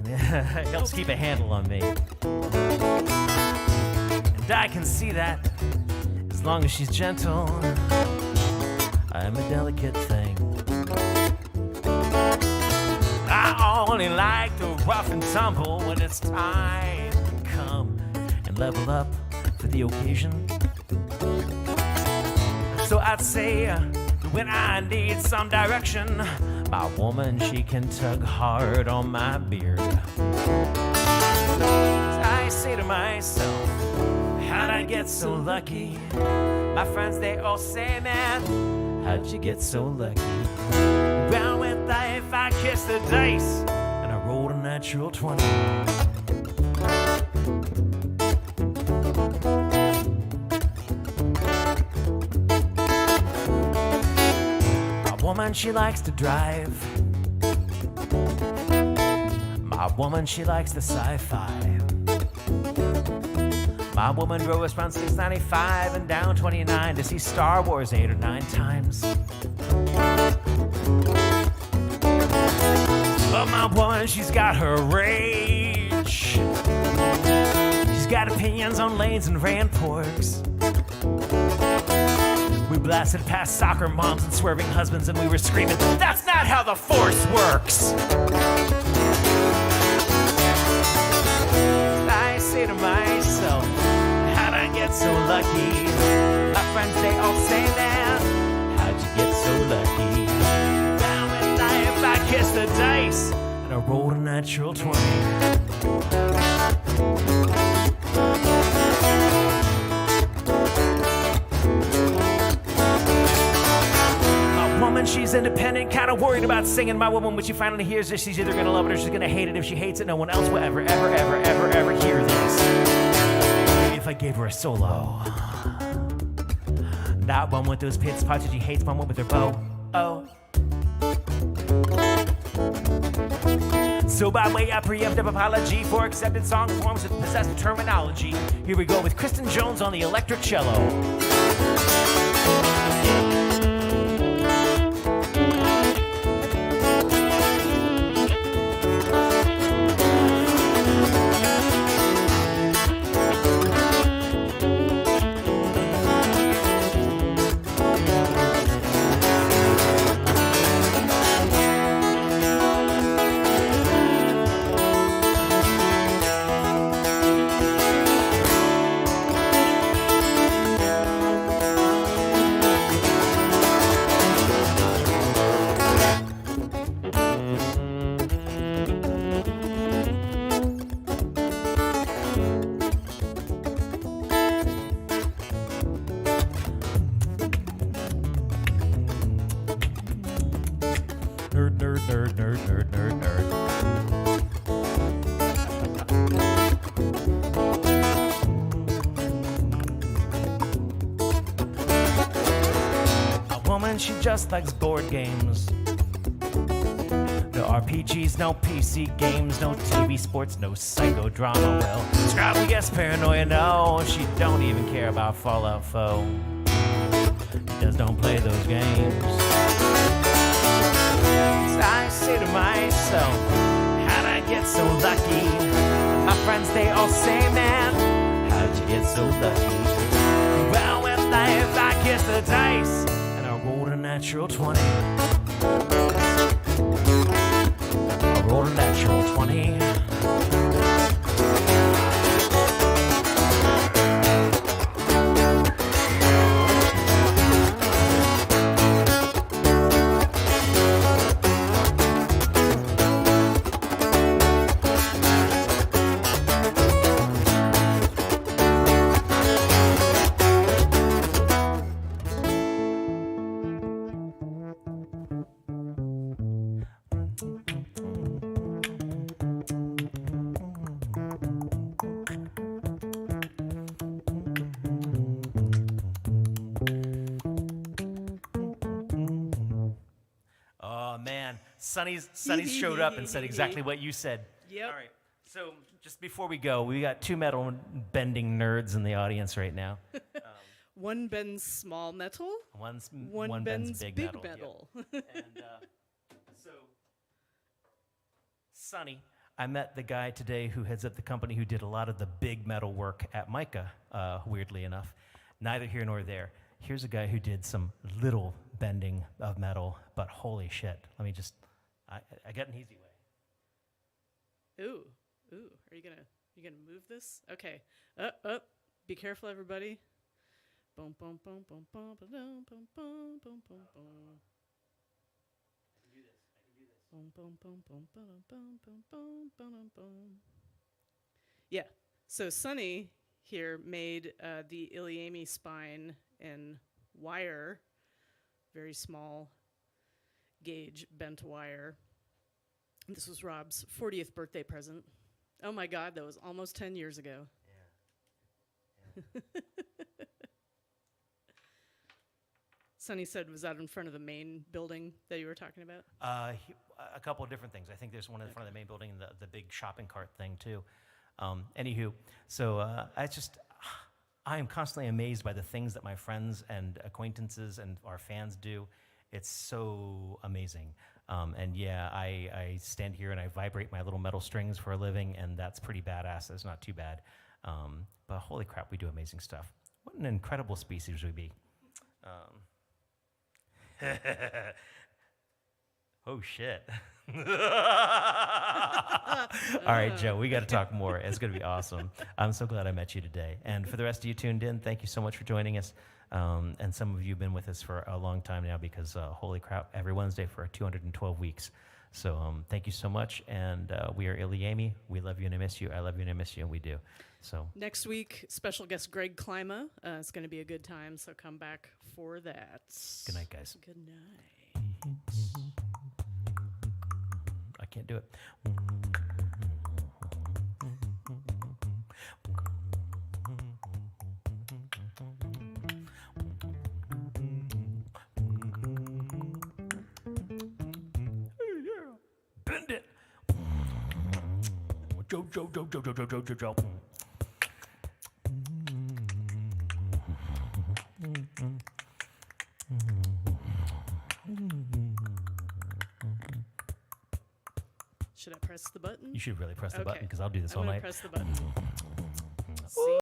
E: It helps keep a handle on me. And I can see that as long as she's gentle, I'm a delicate thing. I only like to rough and tumble when it's time to come and level up for the occasion. So I'd say when I need some direction, my woman, she can tug hard on my beard. I say to myself, how'd I get so lucky? My friends, they all say, man, how'd you get so lucky? Well, with life, I kissed the dice, and I rolled a natural 20. My woman, she likes to drive. My woman, she likes the sci-fi. My woman drove us around 695 and down 29 to see Star Wars 8 or 9 times. But my woman, she's got her rage. She's got opinions on lanes and Ranporks. We blasted past soccer moms and swerving husbands, and we were screaming, that's not how the Force works! I say to myself, how'd I get so lucky? My friends, they all say that. How'd you get so lucky? Down in life, I kissed the dice, and I rolled a natural 20. My woman, she's independent, kind of worried about singing. My woman, when she finally hears this, she's either going to love it or she's going to hate it. If she hates it, no one else will ever hear this. If I gave her a solo. Not one with those pit spots that she hates, one with her bow. Oh. So by way of preemptive apology for accepted song forms with possessive terminology, here we go with Kristen Jones on the electric cello. and she just likes board games. No RPGs, no PC games, no TV sports, no psychodrama. Well, Scrabble, yes, paranoia, no. She don't even care about Fallout 4. She just don't play those games. So I say to myself, how'd I get so lucky? My friends, they all say, man, how'd you get so lucky? Well, with life, I kissed the dice, and I rolled a natural 20. I rolled a natural 20. Sonny's showed up and said exactly what you said.
B: Yep.
E: All right. So just before we go, we got two metal bending nerds in the audience right now.
B: One bends small metal.
E: One bends big metal. Yep. And so, Sonny, I met the guy today who heads up the company who did a lot of the big metal work at Micah, weirdly enough. Neither here nor there. Here's a guy who did some little bending of metal, but holy shit. Let me just... I got an easy way.
B: Ooh. Are you gonna move this? Okay. Up. Be careful, everybody. Boom, boom, boom, boom, boom, boom, boom, boom, boom, boom, boom.
E: I can do this.
B: Boom, boom, boom, boom, boom, boom, boom, boom, boom, boom. Yeah. So Sonny here made the ilyAIMY spine in wire, very small gauge bent wire. This was Rob's 40th birthday present. Oh my God, that was almost 10 years ago.
E: Yeah.
B: Sonny said, was that in front of the main building that you were talking about?
E: A couple of different things. I think there's one in front of the main building and the big shopping cart thing too. Anywho, so I am constantly amazed by the things that my friends and acquaintances and our fans do. It's so amazing. And yeah, I stand here and I vibrate my little metal strings for a living, and that's pretty badass. It's not too bad. But holy crap, we do amazing stuff. What an incredible species we be. Oh, shit. All right, Joe, we got to talk more. It's going to be awesome. I'm so glad I met you today. And for the rest of you tuned in, thank you so much for joining us. And some of you have been with us for a long time now because, holy crap, every Wednesday for 212 weeks. So thank you so much. And we are ilyAIMY. We love you and I miss you. I love you and I miss you, and we do. So
B: next week, special guest Greg Klima. It's going to be a good time, so come back for that.
E: Good night, guys.
B: Good night.
E: I can't do it. Bend it. Joe.
B: Should I press the button?
E: You should really press the button
B: Okay.
E: because I'll do this
B: I'm
E: all
B: gonna
E: night.
B: press the button. See?